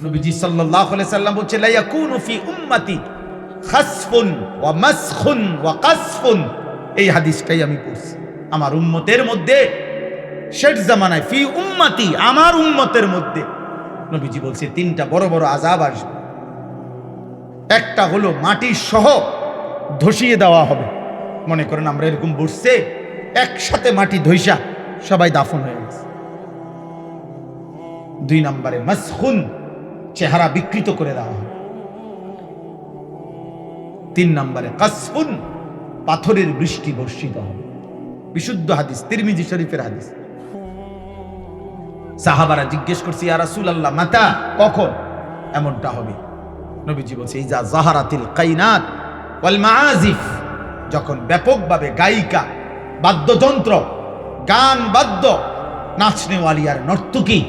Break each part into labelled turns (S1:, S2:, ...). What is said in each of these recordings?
S1: নবীজি সাল্লাল্লাহু আলাইহি সাল্লাম বলছে লা ইয়াকুনু ফি উম্মতি খাসফুন ওয়া মাসখুন ওয়া কাসফুন। এই হাদিসটাই আমি পড়ছি। আমার উম্মতের মধ্যে শেষ জামানায় ফি উম্মতি, আমার উম্মতের মধ্যে নবীজি বলছে তিনটা বড় বড় আযাব আসবে। একটা হলো মাটির সহ ধসিয়ে দেওয়া হবে। মনে করেন আমরা এরকম বসছে, একসাথে মাটি ধইসা সবাই দাফন হয়ে গেছে। 2 নম্বরে মাসখুন, চেহারা বিকৃত করে দেওয়া হবে। 3 নম্বরে কাসফুন, পাথরের বৃষ্টি বর্ষিত হবে। বিশুদ্ধ হাদিস, তিরমিজি শরীফের হাদিস। সাহাবারা জিজ্ঞেস করছে ইয়া রাসূলুল্লাহ মাতা, কখন এমনটা হবে? নবীজি বলছে ইজা যাহারাতিল কাইনাত ওয়াল মাআজিফ, যখন ব্যাপকভাবে গায়িকা, বাদ্যযন্ত্র, গান বাদ্য, নাচনেওয়ালি আর নর্তকী,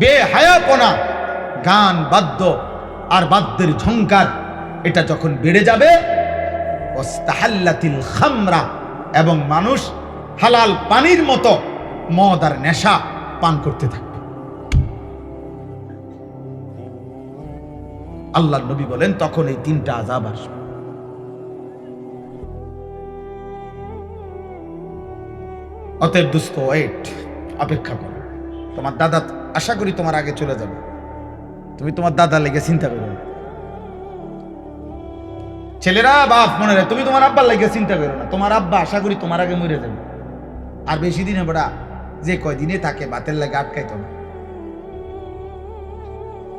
S1: বেহায়াপনা, গান বাদ্য আর বাদ্যের ঝংকার, এটা যখন বেড়ে যাবে, ওয়াস্তাহাল্লাতিল খামরা, এবং মানুষ হালাল পানির মতো মদ আর নেশা পান করতে থাকবে। আল্লাহর নবী বলেন তখন এই 3টা আযাব আসবে। অতএব দোস্ত, ওয়েট, অপেক্ষা করো। তোমার দাদা আশা করি তোমার আগে চলে যাবে, তুমি তোমার দাদা লেগে চিন্তা করো না। ছেলেরা, বাপ মনে রাখে, তুমি তোমার আব্বার লেগে চিন্তা করো না। তোমার আব্বা আশা করি তোমার আগে মরে যাবে। আর বেশি দিনে বড়া যে কয়দিনে থাকে বাতের লাগে আটকাইতো না।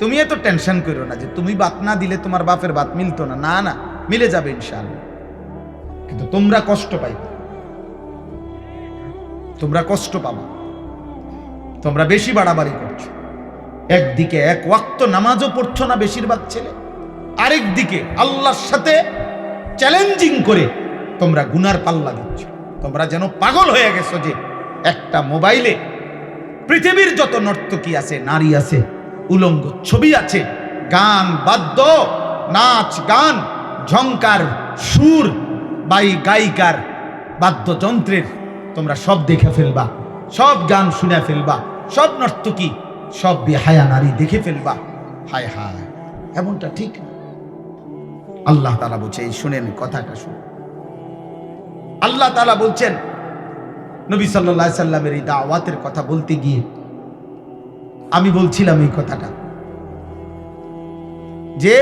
S1: তুমি এত টেনশন করো না যে তুমি বাত না দিলে তোমার বাপের বাত মিলতো না। না না, মিলে যাবে ইনশাআল্লাহ। কিন্তু তোমরা কষ্ট পাইবে, তোমরা কষ্ট পাবা, তোমরা বেশি বাড়াবাড়ি করছো। একদিকে এক ওয়াক্ত নামাজও পড়ছো না বেশিরভাগ ছেলে, আরেক দিকে আল্লাহর সাথে চ্যালেঞ্জিং করে তোমরা গুনার পাল্লা দিচ্ছ। তোমরা যেন পাগল হয়ে গেছো যে একটা মোবাইলে পৃথিবীর যত নর্তকী আছে, নারী আছে, উলঙ্গ ছবি আছে, গান বাদ্য, নাচ গান, ঝংকার, সুর, গায়িকার, বাদ্যযন্ত্রের তোমরা সব দেখে ফেলবা, সব গান শুনে ফেলবা, সব নর্তকী, সব বেহায়া নারী দেখে ফেলবা। হায় হায়, এমনটা ঠিক না। আল্লাহ তাআলা বলছে, এই শুনেন কথাটা, শুনুন। আল্লাহ তাআলা বলছেন নবী সাল্লাল্লাহু আলাইহি সাল্লামের এই দাওয়াতের কথা বলতে গিয়ে আমি বলছিলাম এই কথাটা, যে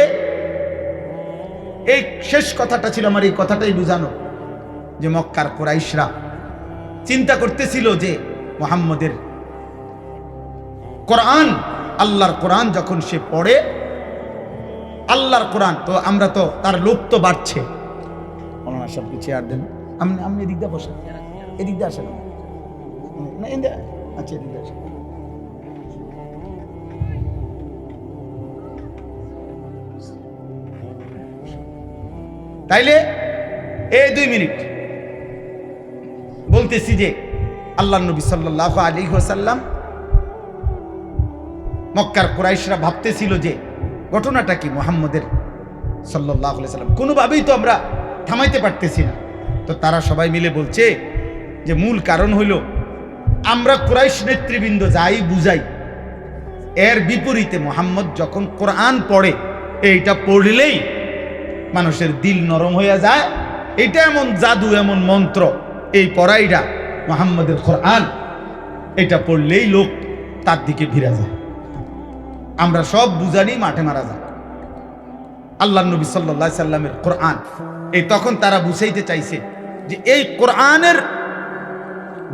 S1: এই শেষ কথাটা ছিল আমার এই কথাটাই বুঝানো, যে মক্কার কুরাইশরা চিন্তা করতেছিল যে মুহাম্মদের কোরআন, আল্লাহর কোরআন যখন সে পড়ে, আল্লাহর কোরআন, তো আমরা তো তার লোভ তো বাড়ছে। ওনারা সব কিছু আর দেন, আপনি এদিক দিয়ে বসেন, এদিক দিয়ে আসেন না, আচ্ছা এদিক দিয়ে আসেন। তাইলে এই 2 মিনিট বলতেছি যে আল্লাহ নবী সাল্লাল্লাহু আলাইহি ওয়াসাল্লাম, মক্কার কুরাইশরা ভাবতেছিল যে ঘটনাটা কি মুহাম্মদের সাল্লাল্লাহু আলাইহি ওয়াসাল্লাম, কোনোভাবেই তো আমরা থামাইতে পারতেছি না। তো তারা সবাই মিলে বলছে যে মূল কারণ হইল আমরা কুরাইশ নেতৃবৃন্দ যাই বুঝাই, এর বিপরীতে মুহাম্মদ যখন কোরআন পড়ে, এইটা পড়লেই মানুষের দিল নরম হয়ে যায়। এটা এমন জাদু, এমন মন্ত্র, এই পড়াইটা মুহাম্মদের কোরআন, এটা পড়লেই লোক তার দিকে ভিড়া যায়। আমরা সব বুঝানি, মাঠে মারা যায়। আল্লাহ নবী সাল্লাল্লাহু আলাইহি সাল্লামের কোরআন, এই তখন তারা বুঝাইতে চাইছে যে এই কোরআনের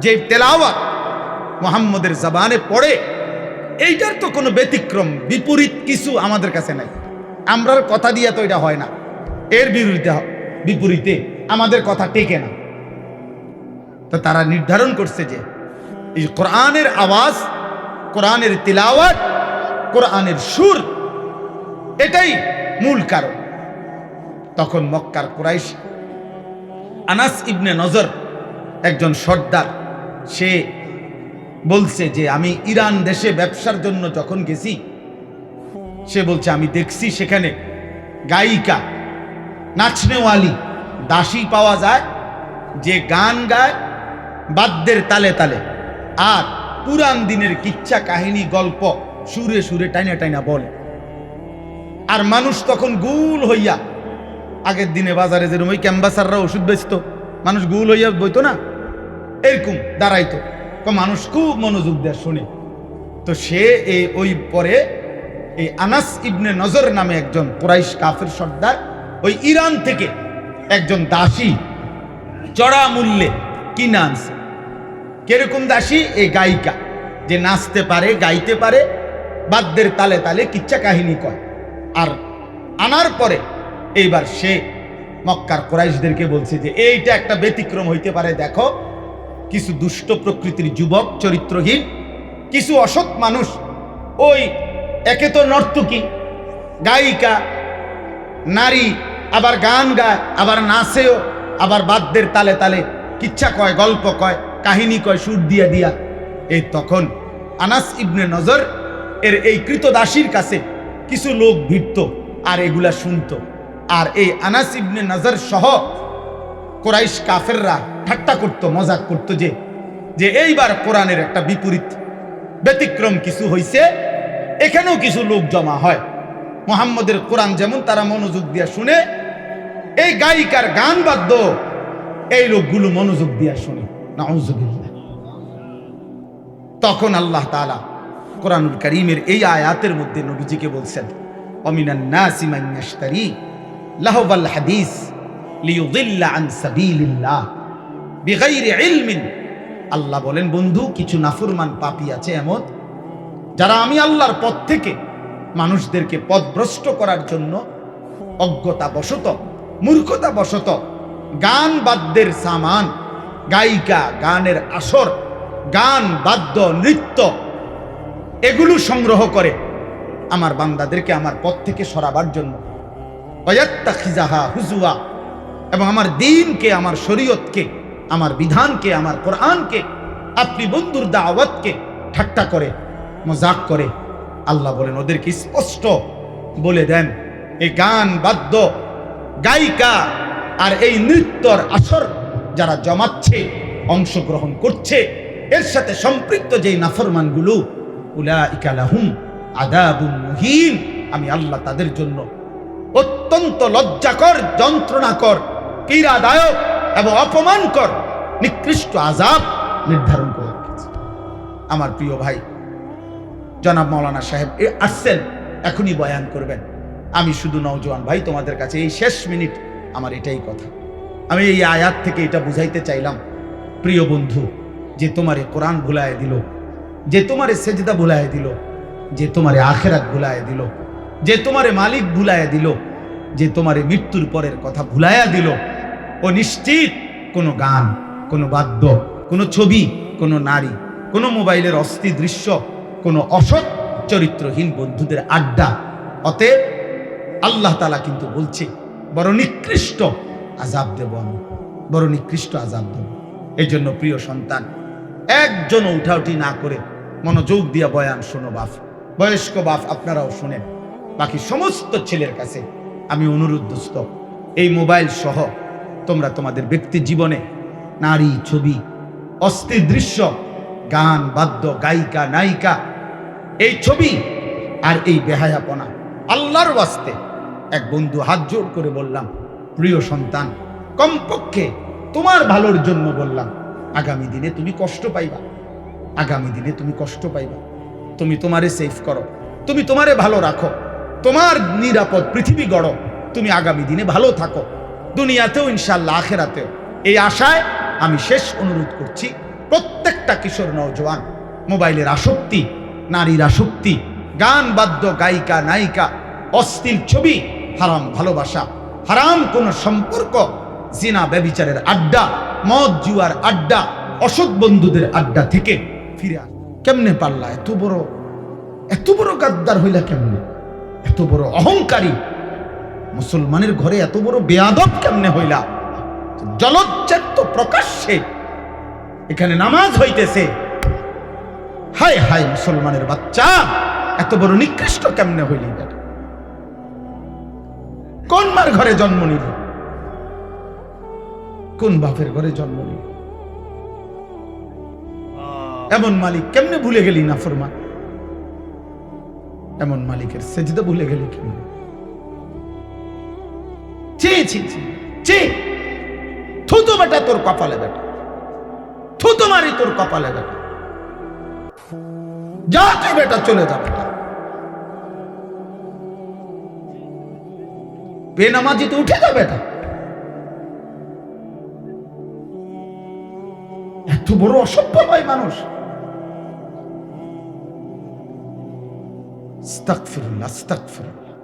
S1: যে তেলাওয়াত মুহাম্মদের জবানে পড়ে, এইটার তো কোনো ব্যতিক্রম, বিপরীত কিছু আমাদের কাছে নাই। আমরার কথা দিয়ে তো এটা হয় না, এর বিপরীতে আমাদের কথা টেকে না। তো তারা নির্ধারণ করছে যে এই কোরআনের আওয়াজ, কোরআনের তিলাওয়াত, কোরআনের সুর, এটাই মূল কারণ। তখন মক্কার কুরাইশ, আনাস ইবনে নজর একজন সর্দার, সে বলছে যে আমি ইরান দেশে ব্যবসার জন্য যখন গেছি, সে বলছে আমি দেখছি সেখানে গায়িকা, নাচনেওয়ালি, দাসী পাওয়া যায়, যে গান গায় বাদ্যের তালে তালে, আর পুরান দিনের কিচ্ছা কাহিনী, গল্প সুরে সুরে টাইনা টাইনা বলে। আর মানুষ তখন গুল হইয়া, আগের দিনে বাজারে যেরকম ওই ক্যাম্বাসাররা ওষুধ বেচতো, মানুষ গুল হইয়া বইতো না, এরকম দাঁড়াইতো, মানুষ খুব মনোযোগ দেয় শুনে। তো সে ওই পরে এই আনাস ইবনে নজর নামে একজন কুরাইশ কাফের সর্দার ওই ইরান থেকে একজন দাসী চড়া মূল্যে কিনে আনছে। কিরকম দাসী? এই গায়িকা, যে নাচতে পারে, গাইতে পারে, বাদ্যের তালে তালে কিচ্ছা কাহিনী কয়। আর আনার পরে এইবার সে মক্কার কুরাইশদেরকে বলছে যে এইটা একটা ব্যতিক্রম হইতে পারে, দেখো কিছু দুষ্ট প্রকৃতির যুবক, চরিত্রহীন কিছু অসৎ মানুষ, ওই একে তো নর্তকী, গায়িকা, নারী, আবার গান গায়, আবার নাচেও, আবার বাদ্যের তালে তালে কিচ্ছা কয়, গল্প কয়, কাহিনী কয় সুর দিয়া দিয়া। এই তখন আনাস ইবনে নজর এর এই কৃতদাসীর কাছে কিছু লোক ভিড়ত আর এগুলা শুনত। আর এই আনাস ইবনে নজর সহ কুরাইশ কাফেররা ঠাট্টা করত, মজাক করত যে এইবার কোরআনের একটা বিপরীত ব্যতিক্রম কিছু হইছে, এখানেও কিছু লোক জমা হয়, মুহাম্মদের কোরআন যেমন তারা মনোযোগ দিয়া শুনে, এই গায়িকার গান বাদ্য এই লোকগুলো মনোযোগ দিয়া শুনে। নাউযুবিল্লাহ। তখন আল্লাহ তাআলা কোরআনুল কারীমের এই আয়াতের মধ্যে নবীজিকে বলছেন, ওয়ামিনান নাসি মান ইয়াশতারি লাহওয়াল হাদিস লিয়ুদিল্লা আন সাবিলিল্লাহ বিগাইরি ইলমিন। আল্লাহ বলেন, বন্ধু কিছু নাফরমান পাপী আছে এমন, যারা আমি আল্লাহর পথ থেকে মানুষদেরকে পথভ্রষ্ট করার জন্য অজ্ঞতা বশত, মূর্খতা বশত গান বাদ্যের সামান, গায়িকা, গানের আসর, গান বাদ্য, নৃত্য এগুলো সংগ্রহ করে আমার বান্দাদেরকে আমার পথ থেকে সরাবার জন্য, ওয়ায়াত্তাখিযাহা হুজুয়া, এবং আমার দ্বীনকে, আমার শরীয়তকে, আমার বিধানকে, আমার কোরআনকে, আপনি বন্ধুর দাওয়াতকে ঠাট্টা করে, মজাক করে। আল্লাহ বলেন ওদেরকে স্পষ্ট বলে দেন, এই গান বাদ্য, গায়িকা আর এই নৃত্যর আসর যারা জমাচ্ছে, অংশগ্রহণ করছে, এর সাথে সম্পৃক্ত যেই নাফরমানগুলো, উলাইকা লাহুম আযাবুন মুহিন, আমি আল্লাহ তাদের জন্য অত্যন্ত লজ্জাকর, যন্ত্রণাকর, পীড়াদায়ক এবং অপমানকর নিকৃষ্ট আযাব নির্ধারণ করে রেখেছি। আমার প্রিয় ভাই জনাব মাওলানা সাহেব আসছেন, এখনই বয়ান করবেন। আমি শুধু নওজোয়ান ভাই তোমাদের কাছে এই শেষ মিনিট আমার এটাই কথা, আমি এই আয়াত থেকে এটা বুঝাইতে চাইলাম, প্রিয় বন্ধু, যে তোমারে কোরআন ভুলায় দিল, যে তোমারে সেজদা ভুলায় দিল, যে তোমারে আখিরাত ভুলায় দিল, যে তোমারে মালিক ভুলায় দিল, যে তোমারে মৃত্যুর পরের কথা ভুলাইয়া দিল, ও নিশ্চিত কোনো গান, কোনো বাদ্য, কোনো ছবি, কোনো নারী, কোনো মোবাইলের অস্থির দৃশ্য, কোনো অসৎ চরিত্রহীন বন্ধুদের আড্ডা। অতএব আল্লাহ তাআলা কিন্তু বলছে বড় নিকৃষ্ট আযাব দেব আমি, বড় নিকৃষ্ট আযাব দেব। এই জন্য প্রিয় সন্তান, একজন উঠাউঠি না করে মনোযোগ দিয়া বয়ান শোনো বাপ, বয়স্ক বাপ আপনারাও শুনেন, বাকি সমস্ত ছেলের কাছে আমি অনুরোধ দোস্ত, এই মোবাইল সহ তোমরা তোমাদের ব্যক্তি জীবনে নারী, ছবি, অস্থির দৃশ্য, গান বাদ্য, গায়িকা, নায়িকা, এই ছবি আর এই বেহায়াপনা, আল্লাহর ওয়াস্তে এক বন্ধু হাত জোড় করে বললাম, প্রিয় সন্তান, কমপক্ষে তোমার ভালোর জন্য বললাম, আগামী দিনে তুমি কষ্ট পাইবা, আগামী দিনে তুমি কষ্ট পাইবা। তুমি তোমারে সেফ করো, তুমি তোমারে ভালো রাখো, তোমার নিরাপদ পৃথিবী গড়ো, তুমি আগামী দিনে ভালো থাকো, দুনিয়াতেও ইনশাআল্লাহ আখিরাতেও। এই আশায় আমি শেষ অনুরোধ করছি, প্রত্যেকটা কিশোর নওজোয়ান, মোবাইলের আসক্তি, নারীর আসক্তি, গান বাদ্য, গায়িকা, নায়িকা, অশ্লীল ছবি, হারাম ভালোবাসা, হারাম কোন সম্পর্ক, জিনা ব্যভিচারের আড্ডা, মদ জুয়ার আড্ডা, অসৎ বন্ধুদের আড্ডা থেকে ফিরে আস। কেমনে পারলা? এত বড় গাদ্দার হইলা কেমনে? এত বড় অহংকারী মুসলমানের ঘরে এত বড় বেয়াদব কেমনে হইলা? জলজ্জান্ত প্রকাশ্যে এখানে নামাজ হইতেছে, হায় হায় মুসলমানের বাচ্চা, এত বড় নিকৃষ্ট কেমনে হইলি? কোন মার ঘরে জন্ম নিলি? কোন বাপের ঘরে জন্ম নিলি? এমন মালিক কেমনে ভুলে গেলি? নাফরমান এমন মালিকের সেজদা ভুলে গেলি কেমনে? ছি ছি, থুতু বেটা তোর কপালে বেটা, থুতু মারি তোর কপালে বেটা, যা তুই বেটা, চলে যা বেটা। বেনামাজি তো উঠে যা বেটা। এত বড় অসভ্য হয় মানুষ। আস্তাগফিরুল্লাহ, আস্তাগফিরুল্লাহ,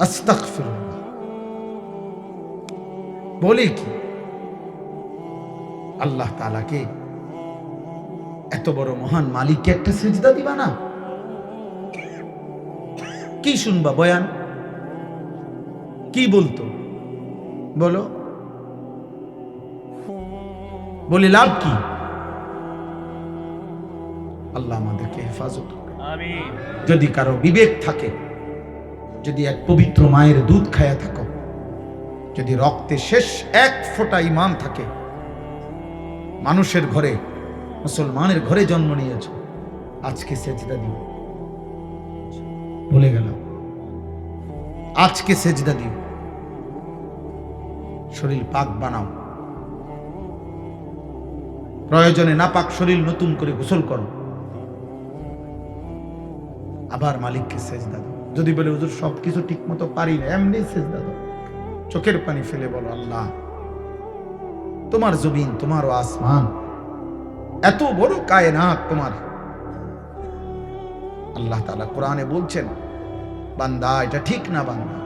S1: আস্তাগফিরুল্লাহ। বলে কি আল্লাহ তাআলাকে, এত বড় মহান মালিককে একটা সিজদা দিবা না? কি শুনবা বয়ান? কি বলতো বলো? বলে লাভ কি? আল্লাহ আমাদেরকে হেফাজত করে। আমিন। যদি কারো বিবেক থাকে, যদি এক পবিত্র মায়ের দুধ খায়া থাকো, যদি রক্তে শেষ এক ফোঁটা ঈমান থাকে, মানুষের ঘরে, মুসলমানের ঘরে জন্ম নিয়েছ, আজকে সেজদা দিও। ভুলে গেলাম, আজকে সেজদা দিও। শরীর পাক বানাও, প্রয়োজনে নাপাক শরীর নতুন করে গোসল করো, আবার মালিককে সেজদা দাও। যদি বলে হুজুর সবকিছু ঠিক মতো পারি না, এমনি সেজদা দাও, চোখের পানি ফেলে বলো আল্লাহ, তোমার জমিন, তোমার আসমান, এত বড় কায়নাত তোমার। আল্লাহ তাআলা কোরআনে বলছেন, বান্দা এটা ঠিক না, বান্দা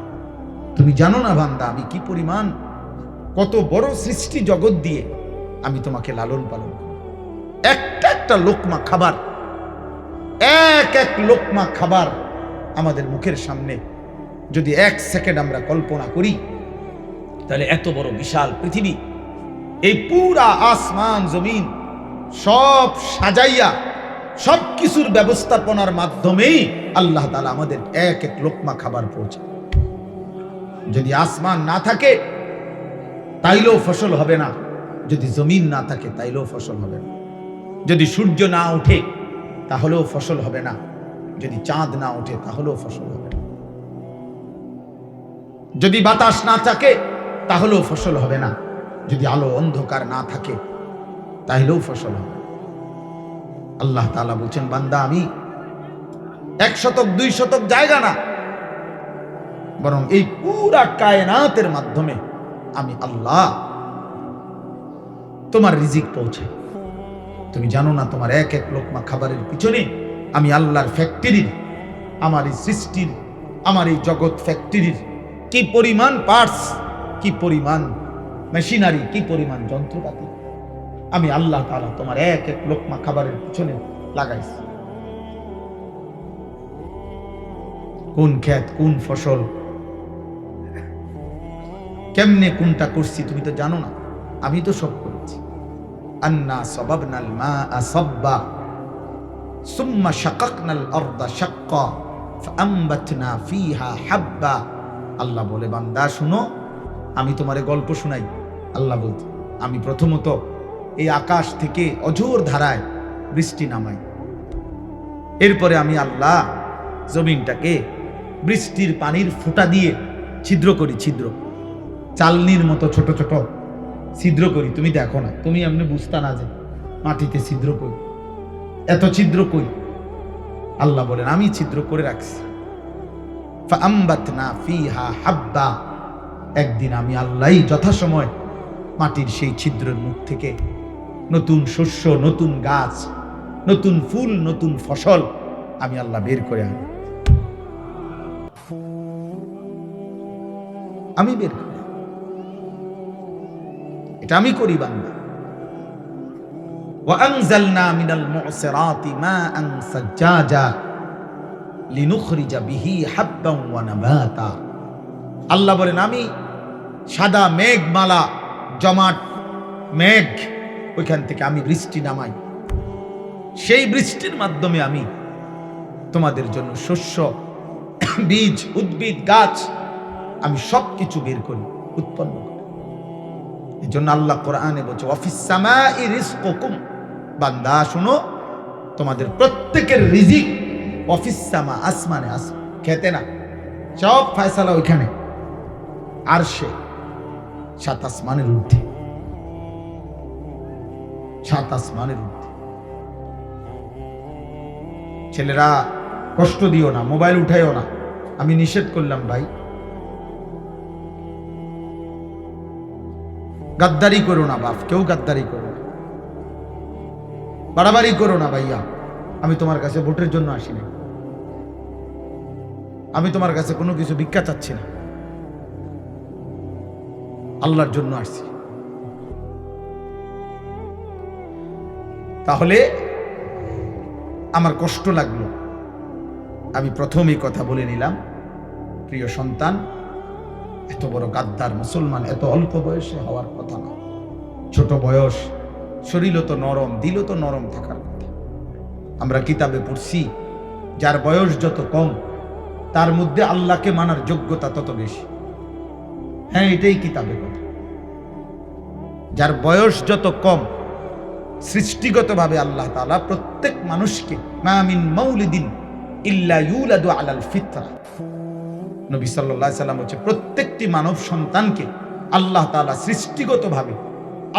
S1: তুমি জানো না বান্দা আমি কি পরিমাণ, কত বড় সৃষ্টি জগৎ দিয়ে আমি তোমাকে লালন পালন করি। একটা একটা লোকমা খাবার, এক এক লোকমা খাবার আমাদের মুখের সামনে যদি এক সেকেন্ড আমরা কল্পনা করি, তাহলে এত বড় বিশাল পৃথিবী, এই পুরা আসমান জমিন সব সাজাইয়া সব কিছুর ব্যবস্থাপনার মাধ্যমেই আল্লাহ তাআলা আমাদের এক এক লোকমা খাবার পৌঁছে। যদি আসমান না থাকে তাইলেও ফসল হবে না, যদি জমিন না থাকে তাইলেও ফসল হবে না, যদি সূর্য না ওঠে তাহলেও ফসল হবে না, যদি চাঁদ না ওঠে তাহলেও ফসল হবে না, যদি বাতাস না থাকে তাহলেও ফসল হবে না, যদি আলো অন্ধকার না থাকে তাহলেও ফসল হবে। আল্লাহ তাআলা বলছেন, বান্দা আমি 1 শতক 2 শতক জায়গা না, বরং এই পুরা কায়নাতের মাধ্যমে আমি আল্লাহ তোমার রিজিক পৌঁছাই। তুমি জানো না তোমার এক এক লোকমা খাবারের পিছনে আমি আল্লাহর ফ্যাক্টরির, আমার এই সৃষ্টির, আমার এই জগৎ ফ্যাক্টরির কি পরিমাণ পার্টস, কি পরিমাণ মেশিনারি, কি পরিমাণ যন্ত্রপাতি আমি আল্লাহ তাআলা তোমার এক এক লোকমা খাবারের পিছনে লাগাইছি। কোন ক্ষেত, কোন ফসল, কেমনে কোনটা করছি তুমি তো জানো না, আমি তো সব করেছি। আন্না সাবাবনাল মাআ সাব্বা সুম্মা শাকাকনাল আরদা শাক্কা ফাআমবাতনা ফিহা হাব্বা। আল্লাহ বলে, বান্দা শুনো, আমি তোমারে গল্প শোনাই। আল্লাহ বলতে, আমি প্রথমত এই আকাশ থেকে অঝোর ধারায় বৃষ্টি নামাই, এরপরে আমি আল্লাহ জমিনটাকে বৃষ্টির পানির ফোঁটা দিয়ে ছিদ্র করি, ছিদ্র, চালনির মতো ছোট ছোট ছিদ্র করি। তুমি দেখো না, তুমি এমনি বুঝতা না যে মাটিতে ছিদ্র করি, এত ছিদ্র করি। আল্লাহ বলেন, আমি ছিদ্র করে রাখছি। ফাআমবাতনা ফিহা হাব্বা, একদিন আমি আল্লাহই যথাসময় মাটির সেই ছিদ্রের মুখ থেকে নতুন শস্য, নতুন গাছ, নতুন ফুল, নতুন ফসল আমি আল্লাহ বের করে আনি। আমি বের করি, এটা আমি করি বান্দা। ওয়া আনজালনা মিনাল মুসিরাতি মাআন সাজ্জাজা লিনুখরিজা বিহি হাব্বান ওয়া নাবাতা। আল্লাহ বলেন, আমি সাদা মেঘমালা, জমাট মেঘ, ওইখান থেকে আমি বৃষ্টি নামাই, সেই বৃষ্টির মাধ্যমে আমি তোমাদের জন্য শস্য, বীজ, উদ্ভিদ, গাছ, আমি সবকিছু বের করি, উৎপন্ন করি। এই জন্য আল্লাহ কোরআনে বলছে, ওয়াফিস সামাই রিজকুকুম, বান্দা শুনো, তোমাদের প্রত্যেকের রিজিক ওয়াফিস সামা, আসমানে, খেতে না, সব ফয়সালা ওইখানে। আরশে, 7 আসমানের ঊর্ধ্বে, 7 আসমানের ঊর্ধ্বে। ছেলেরা কষ্ট দিও না, মোবাইল উঠাইও না, আমি নিষেধ করলাম ভাই। গাদ্দারি করো না বাপ, কেউ গাদ্দারি করো না, বাড়াবাড়ি করো না ভাইয়া। আমি তোমার কাছে ভোটের জন্য আসি না, আমি তোমার কাছে কোনো কিছু ভিক্ষা চাচ্ছি না, আল্লাহর জন্য আসছি। তাহলে আমার কষ্ট লাগলো, আমি প্রথমেই কথা বলে নিলাম, প্রিয় সন্তান, এত বড় গাদ্দার মুসলমান এত অল্প বয়সে হওয়ার কথা না। ছোট বয়স, শরীরও তো নরম, দিলও তো নরম থাকার কথা। আমরা কিতাবে পড়ছি, যার বয়স যত কম তার মধ্যে আল্লাহকে মানার যোগ্যতা তত বেশি। হ্যাঁ, এটাই কিতাবের কথা। যার বয়স যত কম, সৃষ্টিগতভাবে আল্লাহ তাআলা প্রত্যেক মানুষকে মা মিন মাউলিদিন ইল্লা ইউলাদু আলাল ফিতরা, নবী সাল্লাল্লাহু আলাইহি সাল্লাম বলেছে, প্রত্যেকটি মানব সন্তানকে আল্লাহ তাআলা সৃষ্টিগতভাবে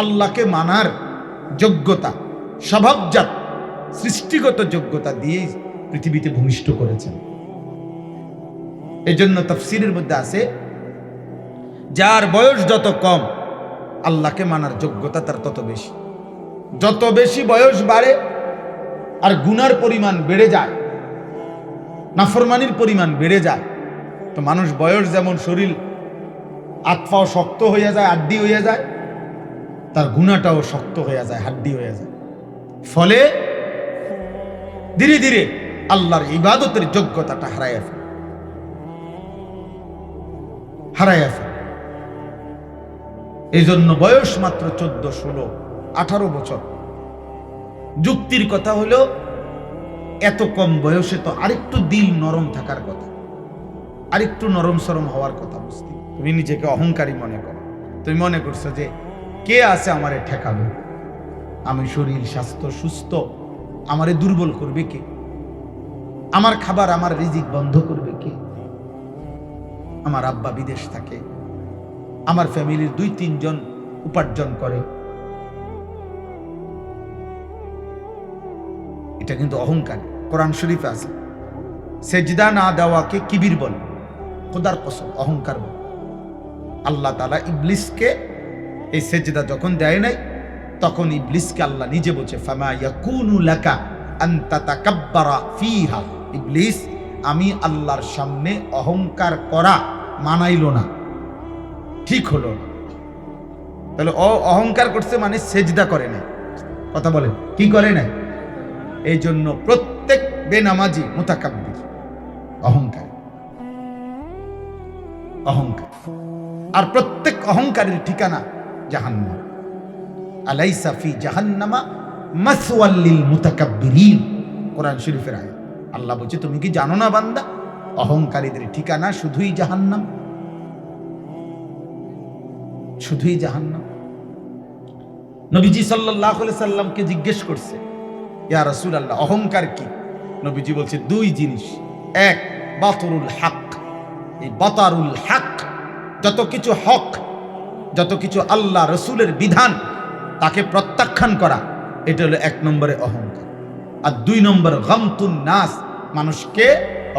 S1: আল্লাহকে মানার যোগ্যতা, স্বভাবজাত সৃষ্টিগত যোগ্যতা দিয়ে পৃথিবীতে ভূমিষ্ঠ করেছেন। এজন্য তাফসীরের মধ্যে আছে, যার বয়স যত কম আল্লাহকে মানার যোগ্যতা তার তত বেশি। যত বেশি বয়স বাড়ে আর গুনার পরিমাণ বেড়ে যায়, নাফরমানির পরিমাণ বেড়ে যায়, তো মানুষ বয়স যেমন শরীর আত্মাও শক্ত হয়ে যায়, হাড্ডি হয়ে যায়, তার গুনাহটাও শক্ত হয়ে যায়, হাড্ডি হয়ে যায়। ফলে ধীরে ধীরে আল্লাহর ইবাদতের যোগ্যতাটা হারায় ফেলে। এই জন্য বয়স মাত্র 14, 16, 18 বছর। যুক্তির কথা হলো, এত কম বয়সে তো আরেকটু দিল নরম থাকার কথা, আরেকটু নরম সরম হওয়ার কথা। বুঝতে, তুমি নিজেকে অহংকারী মনে করো, তুমি মনে করছো যে কে আছে আমারে ঠেকাবে, আমি শরীর স্বাস্থ্য সুস্থ, আমারে দুর্বল করবে কে, আমার খাবার আমার রিজিক বন্ধ করবে কে, আমার আব্বা বিদেশ থাকে, আমার ফ্যামিলির 2-3 জন উপার্জন করে। এটা কিন্তু অহংকার। কোরআন শরীফে আছে, সেজদা না দেওয়াকে কিবির বলে, খোদার কসম অহংকার বলে। আল্লাহ তাআলা ইবলিসকে এই সেজদা যখন দেয় নাই, তখন ইবলিসকে আল্লাহ নিজে বলছে, ফামা ইয়াকুনু লাকা আন তাতাকাব্বারা ফিহা, ইবলিস আমি আল্লাহর সামনে অহংকার করা মানাইলো না, ঠিক হলো না। তাহলে অহংকার করছে মানে সেজদা করে নাই, কথা বলেন, কি করে নাই? এই জন্য প্রত্যেক বেনামাজি মুতাকাব্বির, অহংকার, অহংকার। আর প্রত্যেক অহংকারের ঠিকানা জাহান্নাম। আলাইসা ফি জাহান্নামা মাসওয়াল লিল মুতাকাব্বিরিন, কোরআন শরীফের আয়াত। আল্লাহ বলছে, তুমি কি জানো না বান্দা, অহংকারীদের ঠিকানা শুধুই জাহান্নাম, শুধুই জাহান্নাম। নবীজি সাল্লাল্লাহু আলাইহি সাল্লামকে জিজ্ঞেস করছে, ইয়া রাসূলুল্লাহ, অহংকার কি? নবীজি বলছে 2 জিনিস। এক, বাতরুল হক, এই বাতারুল হক, যত কিছু হক, যত কিছু আল্লাহ রসুলের বিধান তাকে প্রত্যাখ্যান করা, এটা হলো 1 নম্বরে অহংকার। আর 2 নম্বর গামতুন নাস, মানুষকে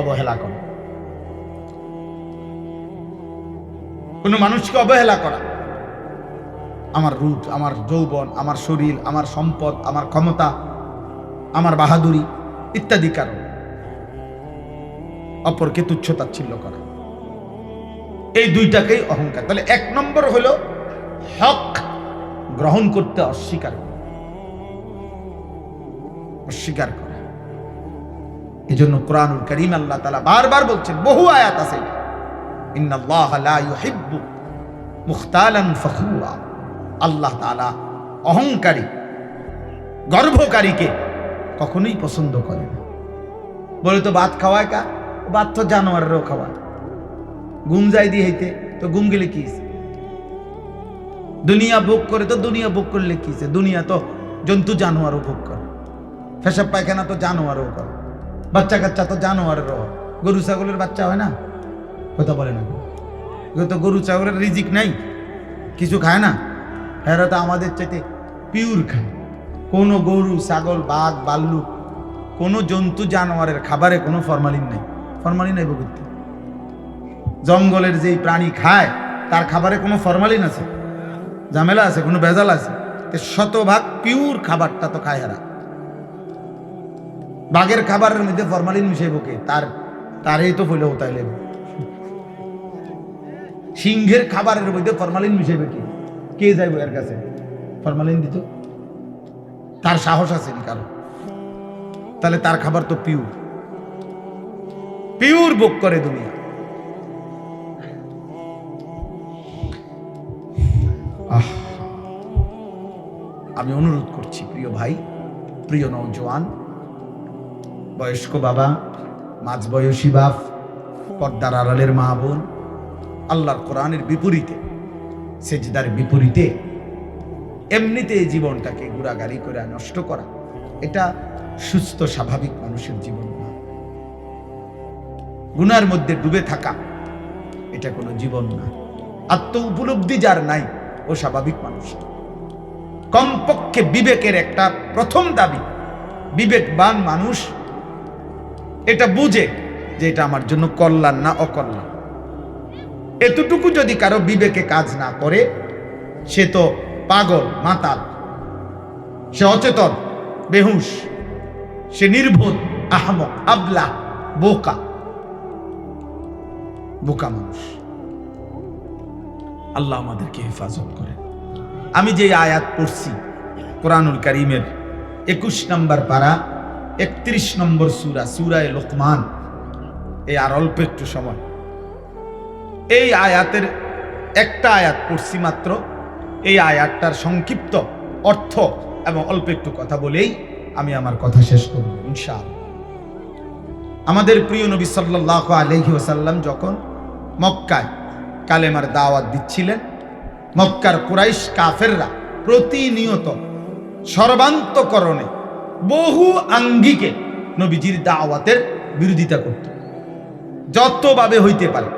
S1: অবহেলা করা, কোন মানুষকে অবহেলা করা। আমার রূপ, আমার যৌবন, আমার শরীর, আমার সম্পদ, আমার ক্ষমতা, আমার বাহাদুরি ইত্যাদি কারণ অপরকে তুচ্ছ তাচ্ছিল্য করা, এই 2টাকেই অহংকার। তাহলে 1 নম্বর হলো হক গ্রহণ করতে অস্বীকার করা, অস্বীকার করা। এই জন্য কোরআনুল কারীম আল্লাহ তাআলা বারবার বলছেন, বহু আয়াত আছে, ইন্নাল্লাহা লা ইউহিব্বু মুখতালান ফখুরা, আল্লাহ তাআলা অহংকারী গর্বকারীকে কখনোই পছন্দ করে না। বলে তো ভাত খাওয়ায় কা, ভাত তো জানোয়ারেরও খাওয়ায়, ঘুম যাই দিয়ে হইতে তো ঘুম গেলে কি, দুনিয়া ভোগ করে তো দুনিয়া ভোগ করলে কি, দুনিয়া তো জন্তু জানোয়ারও ভোগ করে, পেশাব পায়খানা তো জানোয়ারও করে, বাচ্চা কাচ্চা তো জানোয়ারেরও হয়, গরু ছাগলের বাচ্চা হয় না, কথা বলে না, তো গরু ছাগলের রিজিক নাই, কিছু খায় না, এরা তো আমাদের চাইতে পিওর খায়। কোনো গরু ছাগল বাঘ ভাল্লুক কোনো জন্তু জানোয়ারের খাবারে কোনো ফরমালিন নাই। ফরমালিন নাই বলতে, জঙ্গলের যেই প্রাণী খায় তার খাবারে কোনো ফরমালিন আছে, ঝামেলা আছে, কোনো ভেজাল আছে? শতভাগ পিওর খাবারটা তো খায় এরা। বাঘের খাবারের মধ্যে ফরমালিন মিশাইব কে? তারই তো ফলে হতাইলে। সিংহের খাবারের মধ্যে ফরমালিন মিশাইবে কে যাইব এর কাছে ফরমালিন দিত? তার সাহস আছে নি কারো? তাহলে তার খাবার তো পিওর, পিওর ভোগ করে দুনিয়া। আমি অনুরোধ করছি প্রিয় ভাই, প্রিয় নওজোয়ান, বয়স্ক বাবা, মাঝবয়সী বাপ, পর্দার আড়ালের মা বোন, আল্লাহর কোরআনের বিপরীতে, সেজদার বিপরীতে এমনিতে জীবনটাকে গুড়াগাড়ি করে নষ্ট করা, এটা সুস্থ স্বাভাবিক মানুষের জীবন না। গুনার মধ্যে ডুবে থাকা এটা কোনো জীবন না। আত্ম উপলব্ধি যার নাই ও স্বাভাবিক মানুষ। কমপক্ষে বিবেকের একটা প্রথম দাবি, বিবেকবান মানুষ এটা বুঝে যে এটা আমার জন্য কল্যাণ না অকল্যাণ। এতটুকু যদি কারো বিবেকে কাজ না করে, সে তো পাগল, মাতাল, সে অচেতন, বেহুশ, সে নির্বোধ, আহমক, আবলা, বোকা, বোকা মানুষ। আল্লাহ আমাদেরকে হেফাজত করে। আমি যে আয়াত পড়ছি কোরআনুল কারীমের 21 নম্বর পারা 31 নম্বর সূরা, সূরায়ে লোকমান, এই আর অল্প একটু সময় এই আয়াতের একটা আয়াত পড়ছি মাত্র। এই আয়াতটার সংক্ষিপ্ত অর্থ এবং অল্প একটু কথা বলেই আমি আমার কথা শেষ করব ইনশাআল্লাহ। আমাদের প্রিয় নবী সাল্লাল্লাহু আলাইহি ওয়াসাল্লাম যখন মক্কায় কালেমার দাওয়াত দিচ্ছিলেন, মক্কার কুরাইশ কাফেররা প্রতিনিয়ত সর্বান্তকরণে বহু আঙ্গিকে নবীজির দাওয়াতের বিরোধিতা করত, যতভাবে হইতে পারে,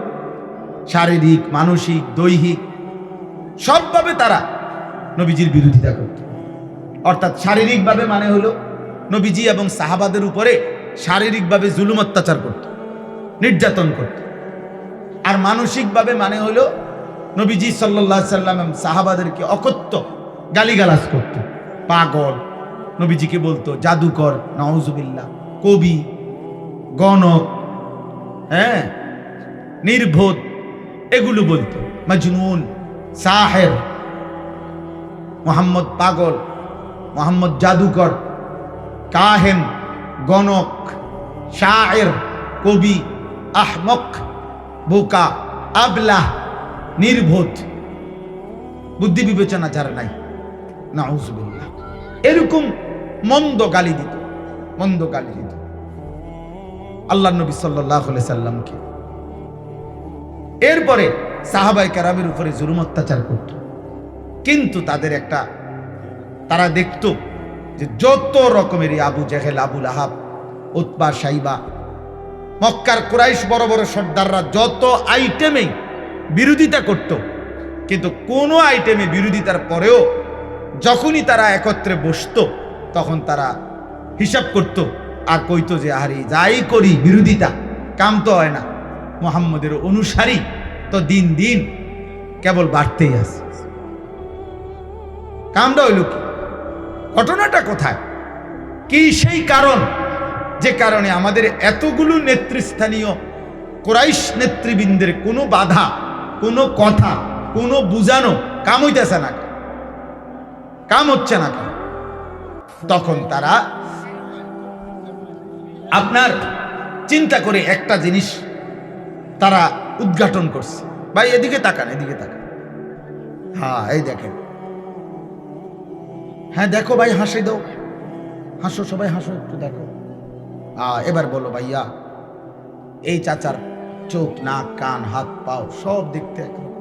S1: শারীরিক, মানসিক, দৈহিক সবভাবে তারা নবীজির বিরোধিতা করত। অর্থাৎ শারীরিকভাবে মানে হলো নবীজি এবং সাহাবাদের উপরে শারীরিকভাবে জুলুম অত্যাচার করত, নির্যাতন করত। আর মানসিকভাবে মানে হলো নবীজি সাল্লাল্লাহু আলাইহি সাল্লাম সাহাবাদেরকে অকথ্য গালিগালাজ করত। পাগল নবীজিকে বলতো, জাদুকর, নাউজুবিল্লাহ, কবি, গণক, নির্বোধ, এগুলো বলতো। মজনুন, সাহের, মোহাম্মদ পাগল, মোহাম্মদ জাদুকর, কাহেন, গণক, শায়ের, কবি, আহমক, বোকা, আবলাহ, নির্বোধ, বুদ্ধি বিবেচনা যার নাই, নাউজুবিল্লাহ, এরকম মন্দ গালি দিত, মন্দ গালি দিত আল্লাহ নবী সাল্লাল্লাহু আলাইহি সাল্লামকে। এরপরে সাহাবায়ে কেরামের উপরে জুলুম অত্যাচার করত। কিন্তু তাদের একটা, তারা দেখত যে যত রকমের আবু জেহেল, আবু লাহাব, উতবা, সাইবা, মক্কার কুরাইশ বড় বড় সর্দাররা যত আইটেমে বিরোধিতা করত, কিন্তু কোনো আইটেমে বিরোধিতার পরেও যখনই তারা একত্রে বসত, তখন তারা হিসাব করত আর কইতো যে আরে যাই করি বিরোধিতা কাম তো হয় না, মুহাম্মদের অনুসারী তো দিন দিন কেবল বাড়তেই আছে। কামটা হইল কি? ঘটনাটা কোথায়? কি সেই কারণ যে কারণে আমাদের এতগুলো নেতৃস্থানীয় কুরাইশ নেতৃবৃন্দের কোনো বাধা, কোনো কথা, কোনো বুঝানো কাম হইতেছে না, কাম হচ্ছে না কেন? তখন তারা আপনার চিন্তা করে একটা জিনিস তারা উদ্ঘাটন করছে। ভাই এদিকে তাকান, এদিকে তাকান, হ্যাঁ এই দেখেন, হ্যাঁ দেখো ভাই, হাসি দাও, হাসো সবাই, হাসো একটু, দেখো। এবার বলো ভাইয়া, এই চাচার চোখ, নাক, কান, হাত, পাও সব দেখতে একরকম,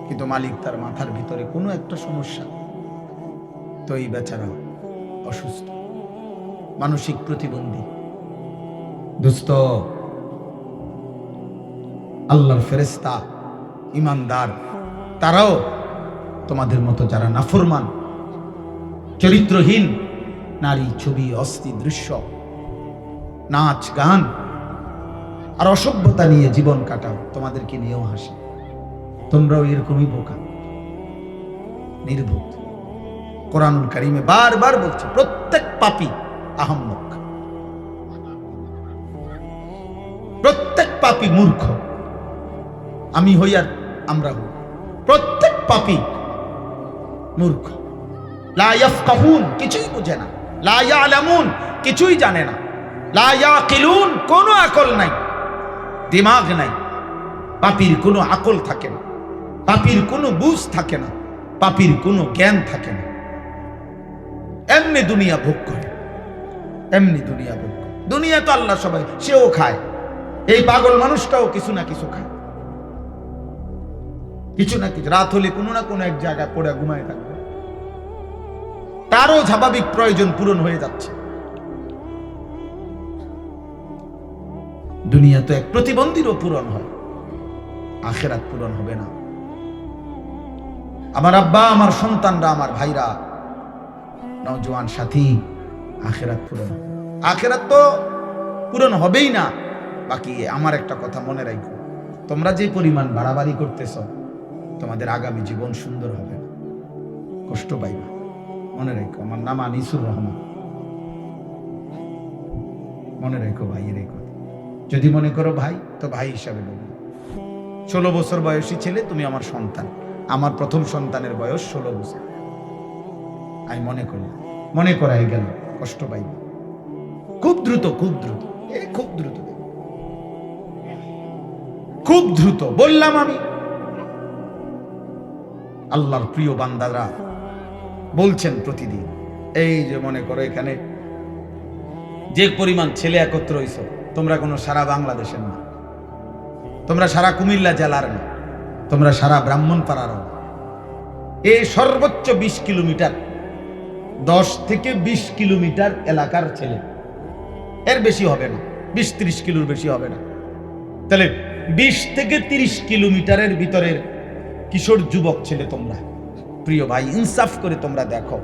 S1: কিন্তু মালিক তার মাথার ভিতরে কোনো একটা সমস্যা, তো এই বেচারা অসুস্থ, মানসিক প্রতিবন্ধী। দোস্ত, আল্লাহর ফেরেশতা, ইমানদার, তারাও তোমাদের মতো যারা নাফরমান, চরিত্রহীন নারী, ছবি, অস্থি দৃশ্য, নাচ গান আর অসভ্যতা নিয়ে জীবন কাটাও, তোমাদেরকে নিয়েও হাসে। তোমরাও এরকমই বোকা, নির্বোধ। কোরআনুল কারীমে বারবার বলছে প্রত্যেক পাপী আহাম্মক, প্রত্যেক পাপী মূর্খ। আমি হই আর আমরা হই, প্রত্যেক পাপী মূর্খ। লা ইয়াফকাহুন, কিছুই বোঝে না। লা ইয়ালামুন, কিছুই জানে না। লা ইয়াকিলুন, কোনো আকল নাই, দিমাগ নাই। পাপীর কোনো আকল থাকে না, পাপীর কোনো বুঝ থাকে না, পাপীর কোনো জ্ঞান থাকে না। এমনি দুনিয়া ভোগ করে, এমনি দুনিয়া ভোগ করে। দুনিয়া তো আল্লাহ সবাই, সেও খায়। এই পাগল মানুষটাও কিছু না কিছু খায়, কিছু না কিছু। রাত হলে কোনো না কোনো এক জায়গায় পড়ে ঘুমায় থাকবে, তারও স্বাভাবিক প্রয়োজন পূরণ হয়ে যাচ্ছে। দুনিয়া তো এক প্রতিবন্ধীরও পূরণ হয়, আখিরাত পূরণ হবে না। আমার আব্বা, আমার সন্তানরা, আমার ভাইরা, নওজোয়ান সাথী, আখিরাত পূরণ, আখিরাত তো পূরণ হবেই না। বাকি আমার একটা কথা মনে রাখো, তোমরা যে পরিমাণ বাড়াবাড়ি করতেছ, তোমাদের আগামী জীবন সুন্দর হবে না, কষ্ট পাইবা। মনে রেখো, আমার নাম আনিসুর রহমান। মনে রেখো ভাই, রেখো। যদি মনে করো ভাই, তো ভাই হিসাবে বলবো। 16 বছর বয়সী ছেলে, তুমি আমার সন্তান। আমার প্রথম সন্তানের বয়স 16 বছর। আমি মনে করাই গেল, কষ্ট পাইব খুব দ্রুত, খুব দ্রুত, খুব দ্রুত, খুব দ্রুত। বললাম আমি, আল্লাহর প্রিয় বান্দারা বলছেন প্রতিদিন, এই যে মনে করো এখানে যে পরিমাণ ছেলে একত্র হইছ, তোমরা কোনো সারা বাংলাদেশের না, তোমরা সারা কুমিল্লা জেলার না, তোমরা সারা ব্রাহ্মণপাড়ার না। এই সর্বোচ্চ 20 কিলোমিটার, 10 থেকে 20 কিলোমিটার এলাকার ছেলে, এর বেশি হবে না, 20-30 কিলোর বেশি হবে না। তাহলে 20 থেকে 30 কিলোমিটারের ভিতরের কিশোর যুবক ছেলে তোমরা, প্রিয় ভাই, ইনসাফ করে তোমরা দেখো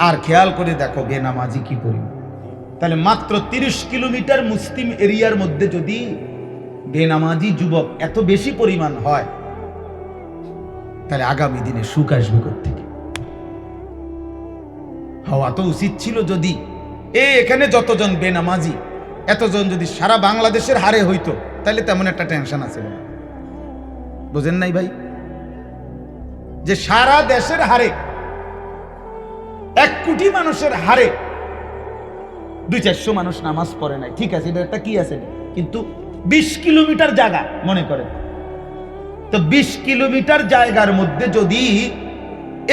S1: আর খেয়াল করে দেখো বেনামাজি কি পরিমাণ। তাহলে মাত্র 30 কিলোমিটার মুসলিম এরিয়ার মধ্যে যদি বেনামাজি যুবক এত বেশি পরিমাণ হয়, তাহলে আগামী দিনে সুখ আসবে কোত্থেকে? হওয়া তো উচিত ছিল যদি এখানে যতজন বেনামাজি, এতজন যদি সারা বাংলাদেশের হারে হইতো, তাহলে তেমন একটা টেনশন আছে না। বুঝেন নাই ভাই, যে সারা দেশের হারে 1 কোটি মানুষের হারে 200-400 মানুষ নামাজ পড়ে নাই, ঠিক আছে, এটা একটা কি আছে, কিন্তু 20 কিলোমিটার জায়গা মনে করেন তো, 20 কিলোমিটার জায়গার মধ্যে যদি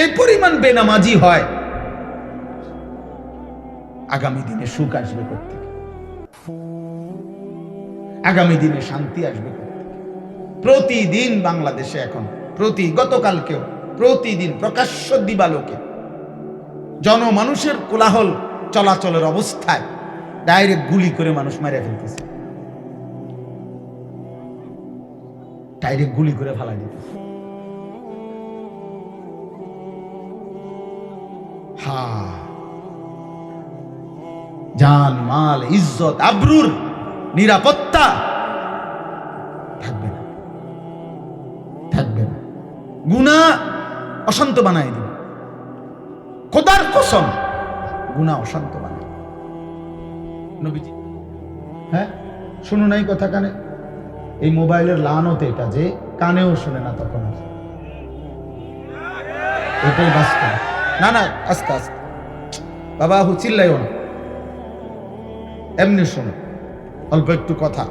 S1: এই পরিমাণ বেনামাজি হয়, আগামী দিনে সুখ আসবে কোত্থেকে? আগামী দিনে শান্তি আসবে কোত্থেকে? প্রতিদিন বাংলাদেশে এখন, গতকালকেও প্রতিদিন প্রকাশ্য দিবালোকে জনমানুষের কোলাহল চলাচলের অবস্থায় ডাইরেক্ট গুলি করে মানুষ মেরে ফেলতেছে, ডাইরেক্ট গুলি করে ফেলাই দিতেছে। জান, মাল, ইজ্জত, আবরুর নিরাপত্তা থাকবে না, থাকবে না। গুনাহ অশান্ত বানাই দিবে, খোদার কসম, গুনাহ অশান্ত বানাই। নবীজি, হ্যাঁ শুনো নাই কথা কানে? এই মোবাইলের লানত এটা, যে কানেও শুনে না তখন, এটাই বাস্তব। না না, আস্তে আস্তে বাবা, চিল্লাইও না, এমনি শোনো, অল্প একটু কথা,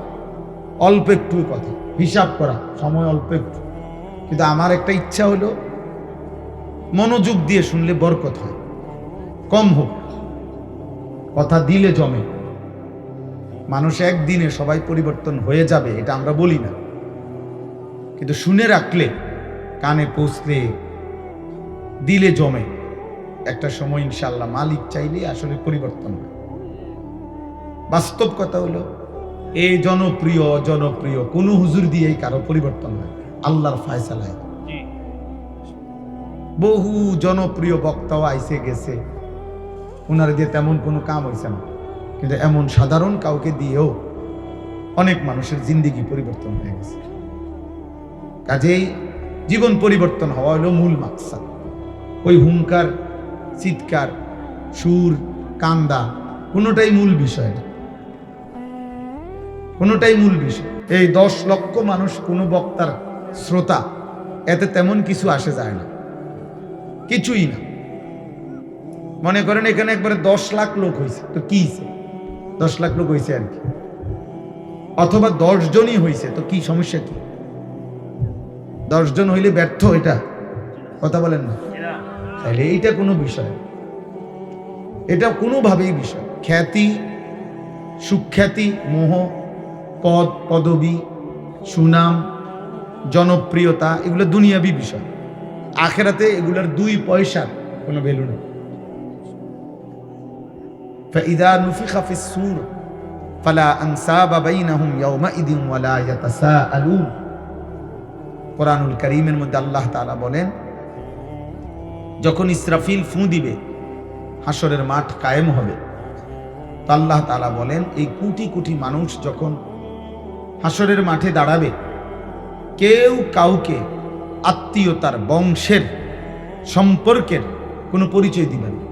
S1: অল্প একটু কথা, হিসাব করা সময় অল্প একটু। কিন্তু আমার একটা ইচ্ছা হলো, মনোযোগ দিয়ে শুনলে বরকত হয়, কম হোক, কথা দিলে জমে। মানুষ একদিনে সবাই পরিবর্তন হয়ে যাবে এটা আমরা বলি না, কিন্তু শুনে রাখলে, কানে পৌঁছলে, দিলে জমে, একটা সময় ইনশাআল্লাহ মালিক চাইলে আসলে পরিবর্তন হয়। বাস্তব কথা হলো, এই জনপ্রিয় জনপ্রিয় কোন হুজুর দিয়েই কারো পরিবর্তন হয় আল্লাহর ফায়সালায়। বহু জনপ্রিয় বক্তাও আইসে গেছে, ওনার দিয়ে তেমন কোনো কাম হয়েছে না, কিন্তু এমন সাধারণ কাউকে দিয়েও অনেক মানুষের জিন্দেগি পরিবর্তন হয়ে গেছে। কাজেই জীবন পরিবর্তন হওয়া হলো মূল মাকসাদ। ওই হুঙ্কার, চিৎকার, সুর, কান্দা কোনোটাই মূল বিষয় না, কোনোটাই মূল বিষয়। এই 10 লক্ষ মানুষ কোনো বক্তার শ্রোতা, এতে তেমন কিছু আসে যায় না, কিছুই না। মনে করেন এখানে একবারে 10 লাখ লোক হয়েছে, তো কি হয়েছে? 10 লাখ লোক হয়েছে আর কি, অথবা 10 জনই হয়েছে, তো কি সমস্যা কি? 10 জন হইলে ব্যর্থ, এটা কথা বলেন না? তাহলে এইটা কোনো বিষয়, এটা কোনোভাবেই বিষয়। খ্যাতি, সুখ্যাতি, মোহ, পদ, পদবী, সুনাম, জনপ্রিয়তা, এগুলো দুনিয়াবি বিষয়। আখেরাতে এগুলার 2 পয়সার কোনো ভ্যালু নেই। فإذا نفخ في الصور فلا أنساب بينهم يومئذ ولا يتساءلون। কোরআনুল কারীমের মধ্যে আল্লাহ তাআলা বলেন, যখন ইসরাফিল ফু দিবে, হাসরের মাঠ কায়েম হবে, তো আল্লাহ তাআলা বলেন এই কোটি কোটি মানুষ যখন হাসরের মাঠে দাঁড়াবে, কেউ কাউকে আত্মীয়তার, বংশের, সম্পর্কের কোনো পরিচয় দিবেন না।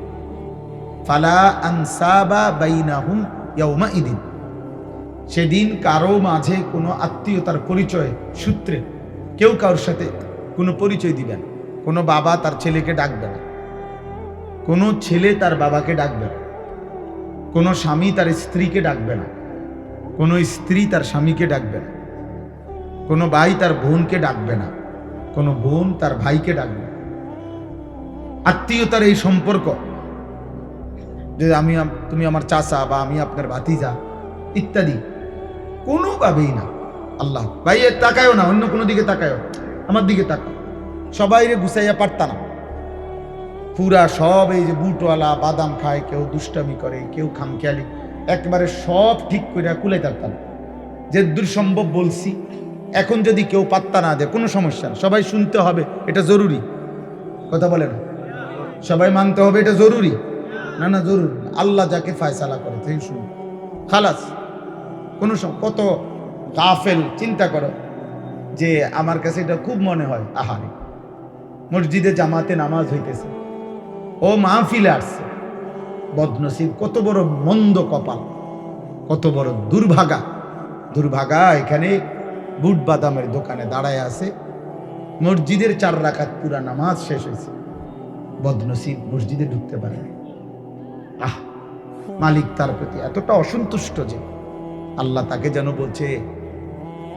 S1: ফালা আনসাবা বাইনাহুম ইয়াউমাইদিন, সেদিন কারো মাঝে কোনো আত্মীয়তার পরিচয় সূত্রে কেউ কারোর সাথে কোনো পরিচয় দিবেন। কোনো বাবা তার ছেলেকে ডাকবে না, কোনো ছেলে তার বাবাকে ডাকবে না, কোনো স্বামী তার স্ত্রীকে ডাকবে না, কোনো স্ত্রী তার স্বামীকে ডাকবে না, কোনো ভাই তার বোনকে ডাকবে না, কোনো বোন তার ভাইকে ডাকবে না। আত্মীয়তার এই সম্পর্ক, যে তুমি আমার চাচা বা আমি আপনার ভাতিজা ইত্যাদি, কোনোভাবেই না। আল্লাহ ভাই তাকায়ও না, অন্য কোনো দিকে তাকায়ও, আমার দিকে তাকাও। সবাইরে গুছাইয়া পারতা না, পুরা সব এই যে বুটওয়ালা বাদাম খায়, কেউ দুষ্টামি করে, কেউ খামখেয়ালি, একবারে সব ঠিক করে কুলাই থাকতাম। যে দূর সম্ভব বলছি, এখন যদি কেউ পাত্তা না দেয় কোনো সমস্যা না, সবাই শুনতে হবে, এটা জরুরি। কথা বলে না, সবাই মানতে হবে, এটা জরুরি না? না জরুরি না। আল্লাহ যাকে ফায়সালা করে সেই শুনুন, খালাস। কোনো কত গাফেল, চিন্তা করো যে আমার কাছে এটা খুব মনে হয়, আহারে মসজিদে জামাতে নামাজ হইতেছে, ও মাহফিলে আসছে, বদনসিব, কত বড় মন্দ কপাল, কত বড় দুর্ভাগা। দুর্ভাগা এখানে বুট বাদামের দোকানে দাঁড়ায় আছে, মসজিদের 4 রাকাত পুরা নামাজ শেষ হয়েছে, বদনসিব মসজিদে ঢুকতে পারে। আহ, মালিক তার প্রতি এতটা অসন্তুষ্ট যে আল্লাহ তাকে যেন বলছে,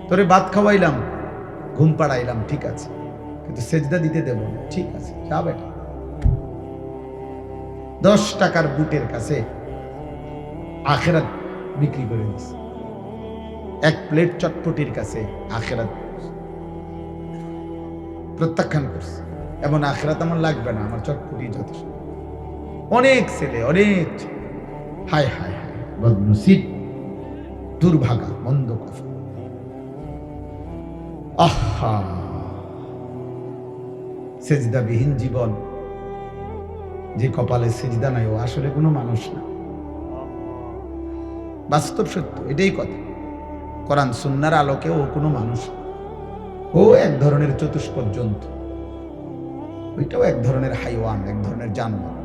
S1: তোরে ভাত খাওয়াইলাম, ঘুম পাড়াইলাম, ঠিক আছে, কিন্তু সেজদা দিতে দেব না, ঠিক আছে, যা বেটা। 10 টাকার বুটের কাছে আখেরাত বিক্রি করে দিচ্ছে, 1 প্লেট চটপটির কাছে আখেরাত প্রত্যাখ্যান করছে। এমন আখেরাত আমার লাগবে না, আমার চটপটি যথেষ্ট। অনেক ছেলে, অনেক, হায় হায় হায়, বদনসিব, দুর্ভাগা, মন্দ কথা। আহা, সেজদাবিহীন জীবন, যে কপালে সেজদা নাই, ও আসলে কোনো মানুষ না। বাস্তব সত্য, এটাই কথা। কোরআন সুন্নাহর আলোকে ও কোনো মানুষ, ও এক ধরনের চতুষ্পদ জন্তু, ওইটাও এক ধরনের হাইওয়ান, এক ধরনের জানোয়ার।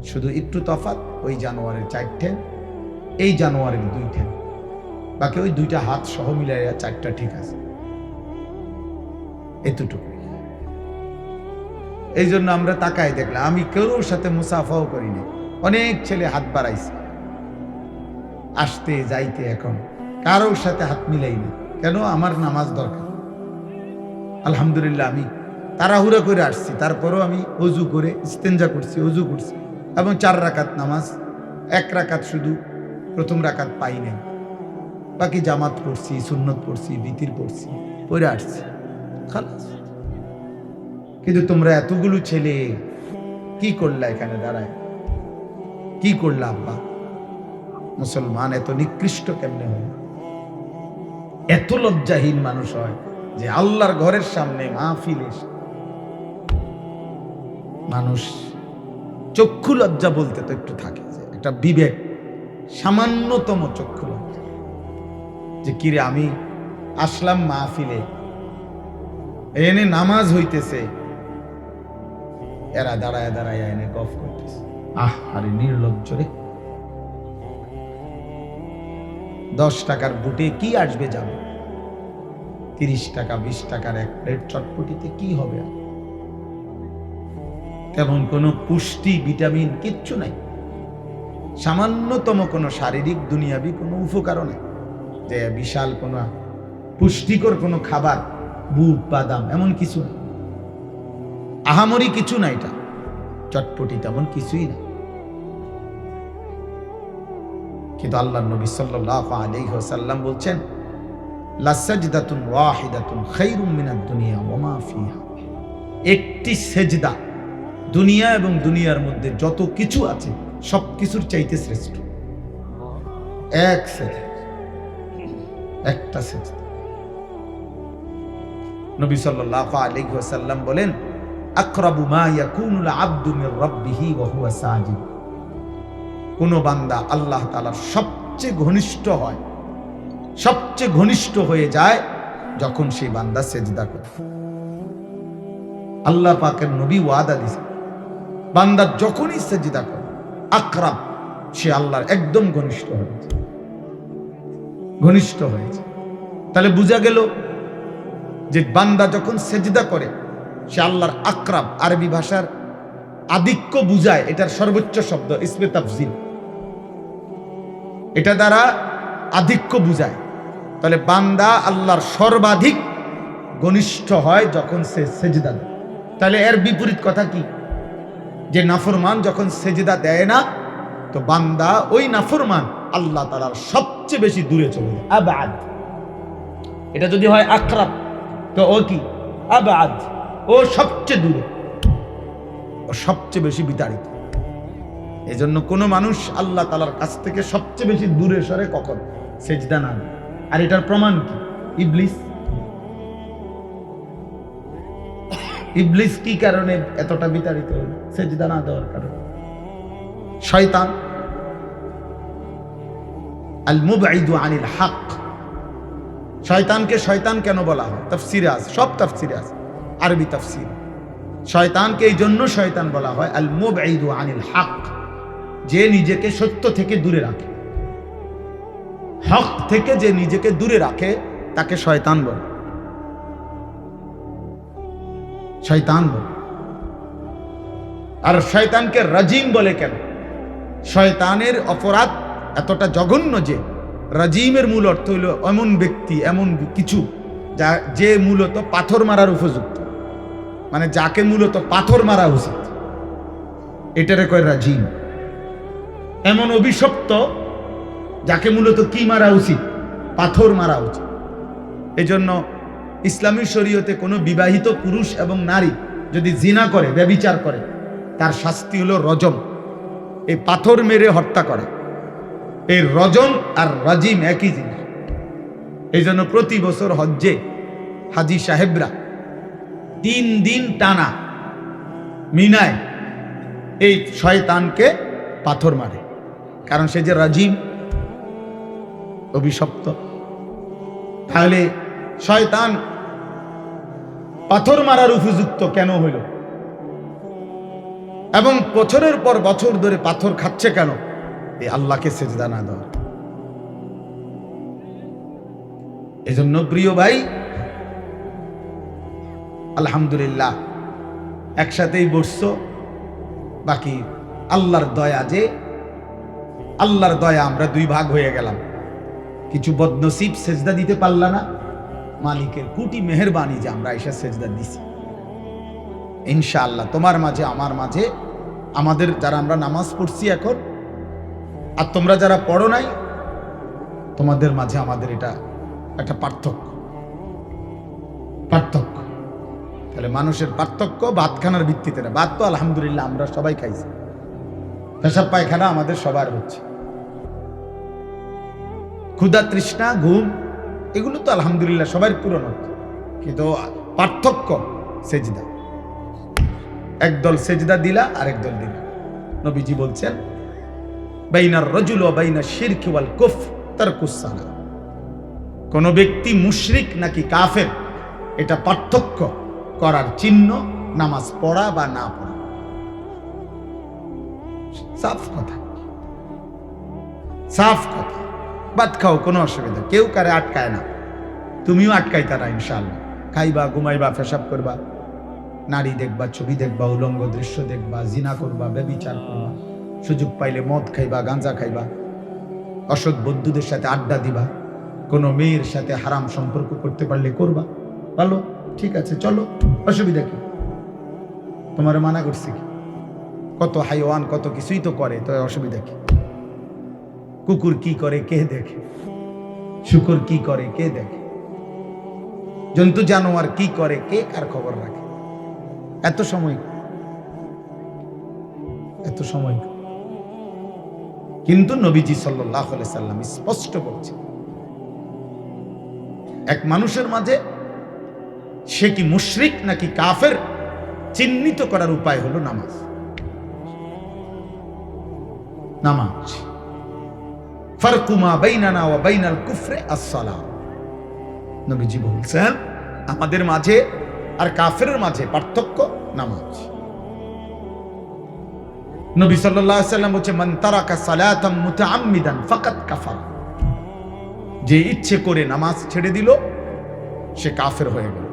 S1: শুধু একটু তফাৎ, ওই জানোয়ারের 4 ঠ্যাং, এই জানোয়ারের 2 ঠ্যাং, বাকি ওই 2টা হাত সহ মিলাইয়া 4টা ঠিক আছে, এতটুকু। এই জন্য আমরা তাকাই দেখলাম, আমি কারোর সাথে মুসাফাও করিনি, অনেক ছেলে হাত বাড়াইছে আসতে যাইতে, এখন কারোর সাথে হাত মিলাই না। কেন? আমার নামাজ দরকার। আলহামদুলিল্লাহ আমি তাড়াহুড়া করে আসছি, তারপরও আমি ওযু করে ইস্তেঞ্জা করছি, ওযু করছি, এবং 4 রাকাত নামাজ, 1 রাকাত শুধু প্রথম রাকাত পাই নাই, বাকি জামাত পড়ছি, সুন্নত পড়ছি, বিতির পড়ছি, পড়ে আসছি, খালাস। কিন্তু তোমরা এতগুলো ছেলে কি করলা এখানে দাঁড়ায়? কি করলা আব্বা? মুসলমান এত নিকৃষ্ট কেমনে হয়, এত লজ্জাহীন মানুষ হয় যে আল্লাহর ঘরের সামনে মাহফিলে মানুষ চক্ষু লজ্জা বলতে তো একটু থাকে, যে একটা বিবেক, সামান্যতম চক্ষু লজ্জা, যে কিরে আমি আসলাম মাহফিলে, এনে নামাজ হইতেছে, এরা দাঁড়ায় দাঁড়ায় এনে গফ করতেছে। আরে নির্লজ্জ রে, 10 টাকার বুটে কি আসবে যাবে, 30 টাকা 20 টাকার এক প্লেট চটপটিতে কি হবে? তেমন কোনো পুষ্টি ভিটামিন কিচ্ছু নাই, সামান্যতম কোনো শারীরিক দুনিয়াবি কোনো উপকারও নাই, যে বিশাল কোনো পুষ্টিকর কোনো খাবার, বুট বাদাম এমন কিছু না, আহামরি কিছু না, এটা চটপটি তেমন কিছুই না। কিন্তু আল্লাহর নবী সাল্লাল্লাহু আলাইহি ওয়াসাল্লাম বলছেন, লাসাজদাতুন ওয়াহিদাতুন খায়রুম মিনাদ দুনিয়া ওয়া মা ফিহা, একটি সেজদা দুনিয়া এবং দুনিয়ার মধ্যে যত কিছু আছে সব কিছুর চাইতে শ্রেষ্ঠ। এক সেজদা, একটা সেজদা। নবী সাল্লাল্লাহু আলাইহি ওয়াসাল্লাম বলেন, আকরাবু মা ইয়াকুনুল আবদু মির রাব্বিহি ওয়া হুয়া সাজিদ, কোন বান্দা আল্লাহ তাআলার সবচেয়ে ঘনিষ্ঠ হয়, সবচেয়ে ঘনিষ্ঠ হয়ে যায় যখন সেই বান্দা সেজদা করে। আল্লাহ পাকের নবী ওয়াদা দিয়েছেন, বান্দা যখনই সেজদা করে আকরাব, সে আল্লাহর একদম ঘনিষ্ঠ হয়েছে, ঘনিষ্ঠ হয়েছে। তাহলে বোঝা গেল যে বান্দা যখন সেজদা করে সে আল্লাহর আকরাব, আরবি ভাষার আধিক্য বুঝায়, এটার সর্বোচ্চ শব্দ ইসমে তাফজিল, এটা দ্বারা আধিক্য বুঝায়। তাহলে বান্দা আল্লাহর সর্বাধিক ঘনিষ্ঠ হয় যখন সে সেজদা দেয়। তাহলে এর বিপরীত কথা কি, যে নাফরমান যখন সেজদা দেয় না, তো বান্দা ওই নাফরমান আল্লাহ তাআলার সবচেয়ে বেশি দূরে চলে যায়, আবাদ। এটা যদি হয় আকরাব, তো ও কি আবাদ, ও সবচেয়ে দূরে, ও সবচেয়ে বেশি বিতাড়িত। এই জন্য কোনো মানুষ আল্লাহ তাআলার কাছ থেকে সবচেয়ে বেশি দূরে সরে কখন, সেজদা না। আর এটার প্রমাণ কি, ইবলিস। ইবলিস কি কারণে এতটা বিতাড়িত হল? সেজদা না দেওয়ার কারণে। শয়তান, আল মুবঈদু আনিল হক, শয়তানকে শয়তান কেন বলা হয়? তাফসীরে আছে, সব তাফসীরে আছে, আরবি তাফসীর। শয়তানকে এই জন্য শয়তান বলা হয় আল মুবঈদু আনিল হক, যে নিজেকে সত্য থেকে দূরে রাখে, হক থেকে যে নিজেকে দূরে রাখে তাকে শয়তান বলে, শয়তান বলে। আর শয়তানকে রাজিম বলে কেন? শয়তানের অপরাধ এতটা জঘন্য যে রাজিমের মূল অর্থ হইল এমন ব্যক্তি, এমন কিছু যা, যে মূলত পাথর মারার উপযুক্ত, মানে যাকে মূলত পাথর মারা উচিত, এটারে কয় রাজিম। এমন অভিশপ্ত যাকে মূলত কি মারা উচিত? পাথর মারা উচিত। এজন্য ইসলামী শরীয়তে কোনো বিবাহিত পুরুষ এবং নারী যদি জিনা করে, ব্যভিচার করে, তার শাস্তি হলো রজম, এই পাথর মেরে হত্যা করা। এই রজম আর রাজিম একই জিনিস। এই জন্য প্রতি বছর হজ্জে হাজি সাহেবরা 3 দিন টানা মিনায় এই শয়তানকে পাথর মারে, কারণ সে যে রাজিম, অভিশপ্ত। তাহলে শয়তান পাথর মারার উপযুক্ত কেন হইল? এবং বছরের পর বছর ধরে পাথর খাচ্ছে কেন? এই আল্লাহকে সেজদা না দেওয়া। এজন্য প্রিয় ভাই, আলহামদুলিল্লাহ একসাথেই বসছো, বাকি আল্লাহর দয়া, যে আল্লাহর দয়া আমরা 2 ভাগ হয়ে গেলাম। কিছু বদনসিব সেজদা দিতে পারলা না, মালিকের কোটি মেহেরবানি যে আমরা এসে সেজদা দিছি। ইনশাআল্লাহ তোমার মাঝে আমার মাঝে, আমাদের যারা আমরা নামাজ পড়ছি এখন, আর তোমরা যারা পড়ো নাই, তোমাদের মাঝে আমাদের এটা একটা পার্থক্য। তাহলে মানুষের পার্থক্য ভাতখানার ভিত্তিতে না। ভাত তো আলহামদুলিল্লাহ আমরা সবাই খাইছি, পেশাব পায়খানা আমাদের সবার হচ্ছে, ক্ষুধা, তৃষ্ণা, ঘুম, এগুলো তো আলহামদুলিল্লাহ সবার পূরণ হচ্ছে, কিন্তু পার্থক্য সেজদা। একদল সেজদা দিলা, আরেক দল দিলা। নবীজি বলছেন বাইনার রাজুল ওয়া বাইনা শিরকি ওয়াল কুফর তারকুস সালাহ। কোন ব্যক্তি মুশরিক নাকি কাফের, এটা পার্থক্য করার চিহ্ন নামাজ পড়া বা না পড়া। সাফ কথা, সাফ কথা। ভাত খাও, কোনো অসুবিধা, কেউ কারে আটকায় না, তুমিও আটকাইতা না ইনশাআল্লাহ। খাইবা, ঘুমাইবা, পেশাব করবা, নারী দেখবা, ছবি দেখবা, উলঙ্গ দৃশ্য দেখবা, জিনা করবা, ব্যভিচার করবা, সুযোগ পাইলে মদ খাইবা, গাঁজা খাইবা, অসৎ বন্ধুদের সাথে আড্ডা দিবা, কোনো মেয়ের সাথে হারাম সম্পর্ক করতে পারলে করবা। ভালো, ঠিক আছে, চলো, অসুবিধা কি? তোমার মানা করছে কি? কত হাইওয়ান কত কিছুই তো করে, তো অসুবিধা কি? কুকুর কি করে কে দেখে? শুকর কি করে কে দেখে? জন্তু জানোয়ার কি করে কে কার খবর রাখে? এত সময়, এত সময়। কিন্তু নবীজি সাল্লাল্লাহু আলাইহি সাল্লাম স্পষ্ট বলছে, এক মানুষের মাঝে সে কি মুশরিক নাকি কাফের চিহ্নিত করার উপায় হলো নামাজ। নামাজ। ফারকু মা বাইনানা ওয়া বাইনাল কুফরি আস-সালাহ। নবীজি বলছেন আমাদের মাঝে আর কাফেরের মাঝে পার্থক্য নামাজ। নবী সাল্লাল্লাহু আলাইহি সাল্লাম বলেছেন মান তারাকা সালাতাম মুতাআম্মিদান ফাকাদ কাফার। যে ইচ্ছে করে নামাজ ছেড়ে দিল সে কাফের হয়ে গেল,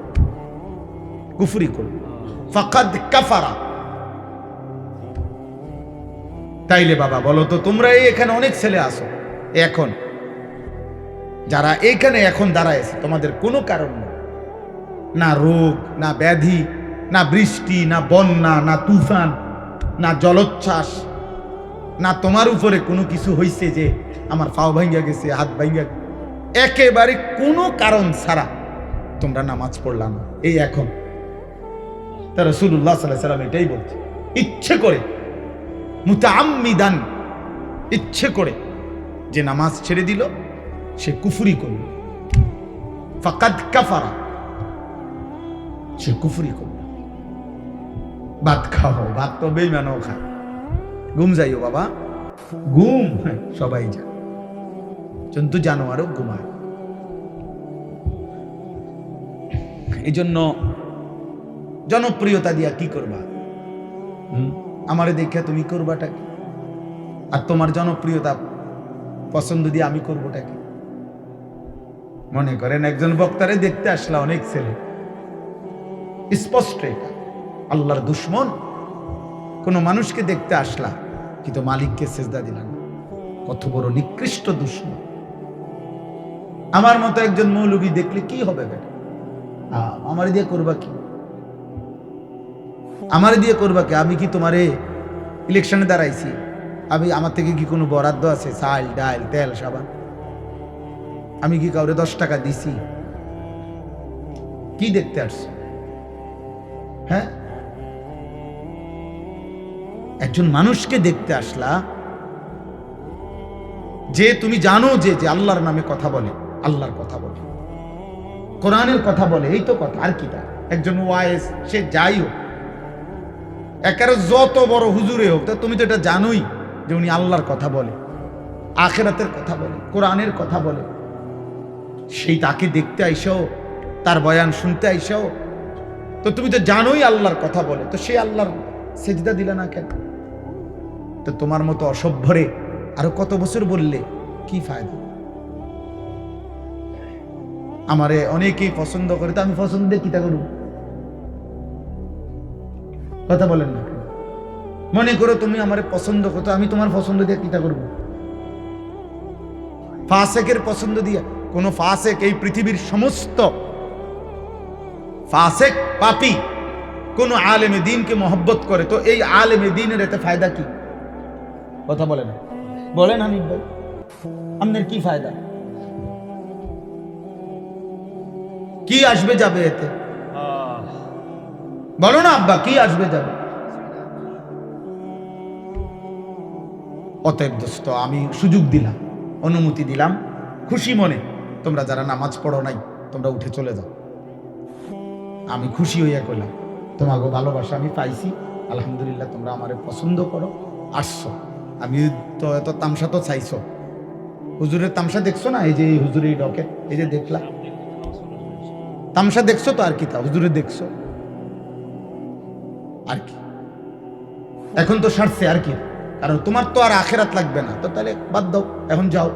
S1: কুফরি করল। ফাকাদ কাফারা। তাইলে বাবা বলো তো, তোমরা এখানে অনেক ছেলে আসো, এখন যারা এইখানে এখন দাঁড়ায়ছে, তোমাদের কোনো কারণ নেই, না রোগ, না ব্যাধি, না বৃষ্টি, না বন্যা, না তুফান, না জলোচ্ছ্বাস, না তোমার উপরে কোনো কিছু হইছে যে আমার পাও ভাঙ্গা গেছে, হাত ভাঙ্গা, একেবারে কোনো কারণ ছাড়া তোমরা নামাজ পড়লা না এই এখন। তা রাসূলুল্লাহ সাল্লাল্লাহু আলাইহি সাল্লাম এটাই বলছে, ইচ্ছে করে মুতাআম্মিদান, ইচ্ছে করে যে নামাজ ছেড়ে দিল সে কুফরি করল। ফাকাদ কাফারা, সে কুফরি করল। ভাত খাও, ভাত তো বেঈমানও খায়। ঘুম যাইও বাবা, ঘুম সবাই যায়, জন্তু জানোয়ারও ঘুমায়। এই জন্য জনপ্রিয়তা দিয়া কি করবা? আমারে দেখে তুমি করবাটা কি? আর তোমার জনপ্রিয়তা পছন্দ দিয়ে আমি করবোটা কি? মনে করেন একজন বক্তারে দেখতে আসলা অনেক ছেলে, স্পষ্ট এটা আল্লাহর দুশ্মন। কোন মানুষকে দেখতে আসলা কিন্তু মালিককে সেজদা দিলাম, কত বড় নিকৃষ্ট দুশ্মন। আমার মতো একজন মৌলবী দেখলে কি হবে বেটা? আমার দিয়ে করবা কি? আমার দিয়ে করবা কি? আমি কি তোমারে ইলেকশনে দাঁড়াইছি? আমার থেকে কি কোনো বরাদ্দ আছে? চাল, ডাল, তেল, সাবান? আমি কি কাউরে 10 টাকা দিছি? কি দেখতে আসছো? হ্যাঁ, একজন মানুষকে দেখতে আসলা যে তুমি জানো যে আল্লাহর নামে কথা বলে, আল্লাহর কথা বলে, কোরআনের কথা বলে, এই তো কথা। আর কি? একজন ওয়াইজ, সে যাই হোক, একেবারে যত বড় হুজুরে হোক, তা তুমি তো এটা জানোই যে উনি আল্লাহর কথা বলে, আখিরাতের কথা বলে, কোরআনের কথা বলে। সেই তাকে দেখতে আইসাও, তার বয়ান শুনতে আইসাও, তো তুমি তো জানোই আল্লাহর কথা বলে, তো সে আল্লাহর সেজদা দিলে না কেন? তো তোমার মতো অসভ্যরে আরো কত বছর বললে কি ফায়দা? আমারে অনেকেই পছন্দ করে, তো আমি পছন্দ দিয়ে কিতা করব? কথা বলেন না। মনে করো তুমি আমারে পছন্দ করতো, আমি তোমার পছন্দ দিয়ে কিতা করব? ফাসেকের পছন্দ দিয়ে? কোন ফাসেক, এই পৃথিবীর সমস্ত ফাসেক পাপী কোন আলেমে দ্বীনকে মহব্বত করে, তো এই আলেমে দ্বীনের এতে ফায়দা কি? কথা বলে না, বলেন হানিফ ভাই, আপনার কি ফায়দা? কি আসবে যাবে এতে? বলো না আব্বা, কি আসবে যাবে? অতএব দোস্ত, আমি সুযোগ দিলাম, অনুমতি দিলাম, খুশি মনে তোমরা যারা নামাজ পড়ো নাই তোমরা উঠে চলে যাও। আমি খুশি হইয়া কইলাম তোমাকে ভালোবাসা আমি পাইছি, আলহামদুলিল্লাহ তোমরা আমারে পছন্দ করো, আসছো। আমি তো এত তামসা তো চাইছো, হুজুরের তামসা দেখছো না? এই যে এই হুজুরের ডকে এই যে দেখলা তামসা দেখছো তো, আর কি তা হুজুরে দেখছো আর কি। এখন তো সারছে আর কি, কারণ তোমার তো আর আখেরাত লাগবে না, তো তাহলে বাদ দাও, এখন যাও,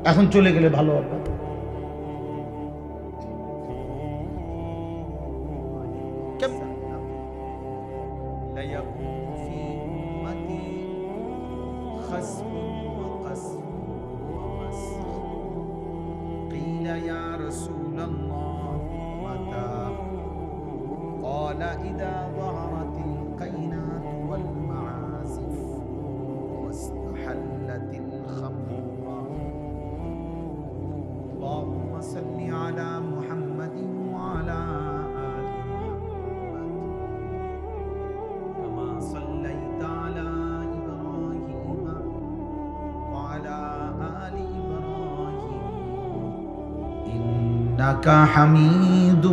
S1: এখন চলে গেলে ভালো হবে। يا رسول الله متى قال إذا ظهرت القينات والمعازف واستحلت الخمر اللهم صل على محمد وعلى آل محمد كما صليت على إبراهيم وعلى آل إبراهيم إنك حميد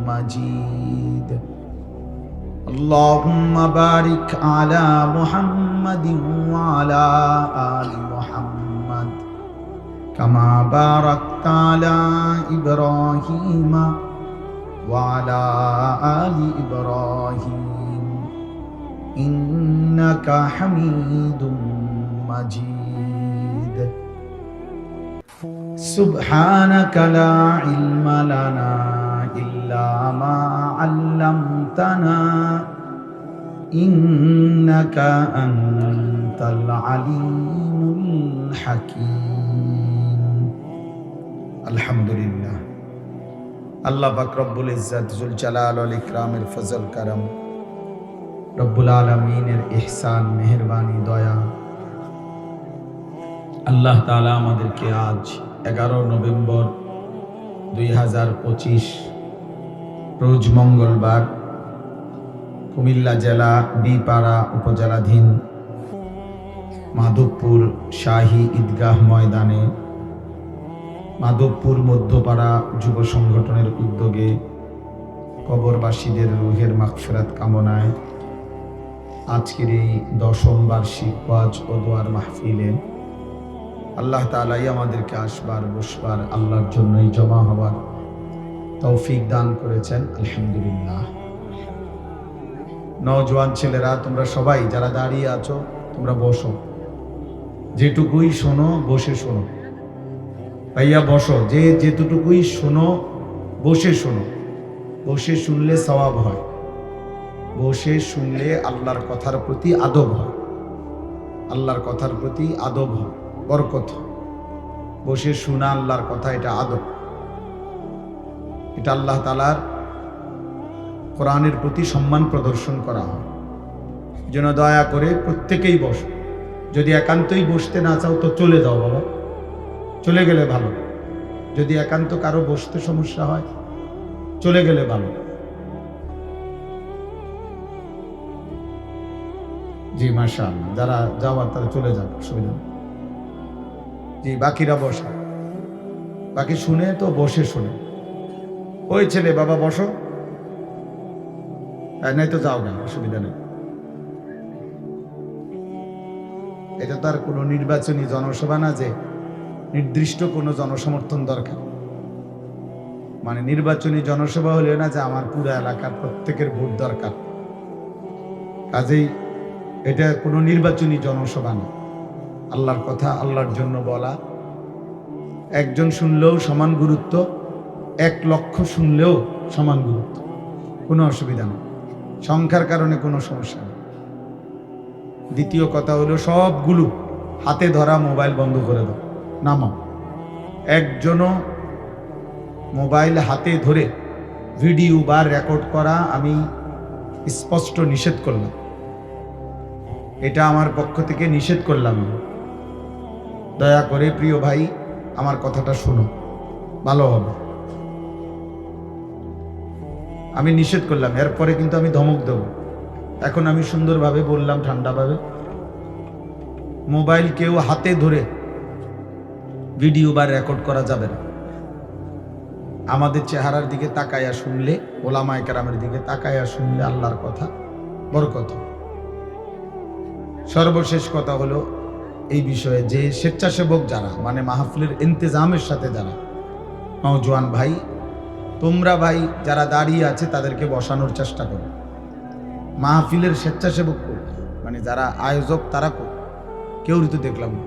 S1: مجيد اللهم بارك على محمد وعلى آل محمد كما باركت على إبراهيم وعلى آل إبراهيم إنك حميد مجيد سبحانك لا علم لنا إلا ما علمتنا إنك أنت العليم الحكيم الحمد لله আল্লাহ পাক রব্বুল ইজ্জত জুল জালাল ওয়াল ইকরামের ফজল করম, রব্বুল আলামিনের ইহসান মেহেরবানি দয়া, আল্লাহ তাআলা আমাদেরকে আজ 11 নভেম্বর 2025 রোজ মঙ্গলবার কুমিল্লা জেলা বিপাড়া উপজেলাধীন মাধবপুর শাহী ঈদগাহ ময়দানে মাধবপুর মধ্যপাড়া যুব সংগঠনের উদ্যোগে কবরবাসীদের রুহের মাগফিরাত কামনায় আজকের এই 10ম বার্ষিক ওয়াজ ও দোয়ার মাহফিলে আল্লাহ তাআলাই আমাদেরকে আসবার বসবার আল্লাহর জন্যই জমা হবার তৌফিক দান করেছেন, আলহামদুলিল্লাহ। নওজোয়ান ছেলেরা তোমরা সবাই যারা দাঁড়িয়ে আছো তোমরা বসো, যেটুকুই শোনো বসে শোনো, ভাইয়া বসো, যে যেটুকুই শোনো বসে শোনো। বসে শুনলে সওয়াব হয়, বসে শুনলে আল্লাহর কথার প্রতি আদব হয়, আল্লাহর কথার প্রতি আদব হয়, বরকত। বসে শোনা আল্লাহর কথা, এটা আদব, এটা আল্লাহ তাআলার কোরআনের প্রতি সম্মান প্রদর্শন করা হয়। যেন দয়া করে প্রত্যেকেই বসো। যদি একান্তই বসতে না চাও তো চলে যাও বাবা, চলে গেলে ভালো। যদি একান্ত কারো বসতে সমস্যা হয় চলে গেলে ভালো। জি মাশাআল্লাহ, যারা যাওয়ার তারা চলে যান, অসুবিধা নেই। জি বাকিরা বসে, বাকি শুনে তো বসে শুনে। ওই ছেলে বাবা বসো, নাই তো যাও না, অসুবিধা নেই। এটা তো আর কোনো নির্বাচনী জনসভা না যে নির্দিষ্ট কোনো জনসমর্থন দরকার। মানে নির্বাচনী জনসভা হলে না যে আমার পুরো এলাকার প্রত্যেকের ভোট দরকার। কাজেই এটা কোনো নির্বাচনী জনসভা না। আল্লাহর কথা আল্লাহর জন্য বলা, একজন শুনলেও সমান গুরুত্ব, 1 লক্ষ শুনলেও সমান গুরুত্ব, কোনো অসুবিধা নেই, সংখ্যার কারণে কোনো সমস্যা নেই। দ্বিতীয় কথা হলো সবগুলো হাতে ধরা মোবাইল বন্ধ করে দাও, নামাও। একজনও মোবাইল হাতে ধরে ভিডিও বা রেকর্ড করা আমি স্পষ্ট নিষেধ করলাম, এটা আমার পক্ষ থেকে নিষেধ করলাম। দয়া করে প্রিয় ভাই আমার কথাটা শুনো, ভালো হবে। আমি নিষেধ করলাম, এরপরে কিন্তু আমি ধমক দেব। এখন আমি সুন্দরভাবে বললাম, ঠান্ডাভাবে। মোবাইল কেউ হাতে ধরে ভিডিও বা রেকর্ড করা যাবে না। আমাদের চেহারার দিকে তাকাইয়া শুনলে, ওলামায়ে কেরামের দিকে তাকাইয়া শুনলে আল্লাহর কথা, বড় কথা। সর্বশেষ কথা হলো এই বিষয়ে যে স্বেচ্ছাসেবক যারা, মানে মাহফিলের ইন্তেজামের সাথে যারা নওজোয়ান ভাই, তোমরা ভাই যারা দাঁড়িয়ে আছে তাদেরকে বসানোর চেষ্টা করো। মাহফিলের স্বেচ্ছাসেবক মানে যারা আয়োজক তারা কেউ তো দেখলাম না।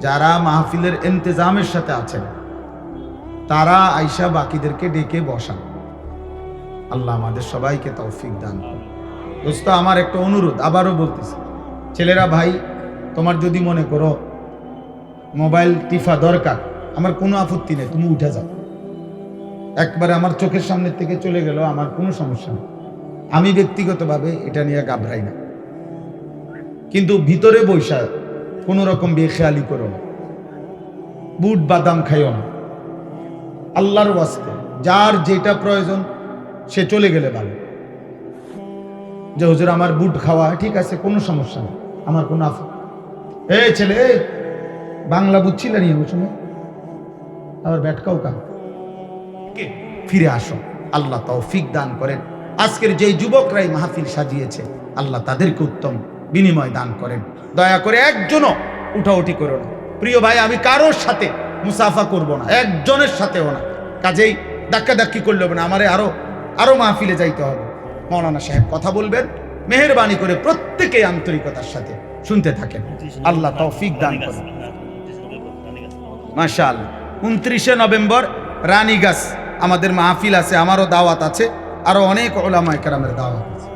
S1: যারা মাহফিলের ইন্তেজামের সাথে আছেন তারা আইসা বাকিদেরকে ডেকে বসান। আল্লাহ আমাদের সবাইকে তৌফিক দান করুন। দোস্ত, আমার একটা অনুরোধ, আবারও বলতেছি, ছেলেরা ভাই, তোমার যদি মনে করো মোবাইল টিফা দরকার, আমার কোনো আপত্তি নেই, তুমি উঠে যাও। একবারে আমার চোখের সামনে থেকে চলে গেল, আমার কোনো সমস্যা নেই। আমি ব্যক্তিগতভাবে এটা নিয়ে ঘাবড়াই না, কিন্তু ভিতরে বৈশা কোনো রকম বেখেয়ালি করো না, বুট বাদাম খাইও না। আল্লাহর ওয়াস্তে যার যেটা প্রয়োজন সে চলে গেলে ভালো। যে হুজুর আমার বুট খাওয়া ঠিক আছে, কোনো সমস্যা নেই, আমার কোনো এই ছেলে বাংলা বুঝছিল নি ওই সময়, আবার ব্যাটকাও কা ফিরে আসো। আল্লাহ তৌফিক দান করেন। আজকের যেই যুবকরাই মাহফিল সাজিয়েছে আল্লাহ তাদেরকে উত্তম বিনিময় দান করেন। দয়া করে একজনও উঠাউঠি করো না। প্রিয় ভাই, আমি কারোর সাথে মুসাফা করব না, একজনের সাথেও না। কাজেই ধাক্কাধাক্কি করলে হবে না, আমারে আরো মাহফিলে যাইতে হবে। মৌলানা সাহেব কথা বলবেন, মেহেরবানি করে প্রত্যেকেই আন্তরিকতার সাথে শুনতে থাকেন। আল্লাহ তৌফিক দান করেন। মাশাআল্লাহ, 29শে নভেম্বর রানীগাছ আমাদের মাহফিল আছে, আমারও দাওয়াত আছে, আরো অনেক উলামায়ে কেরামের দাওয়াত আছে।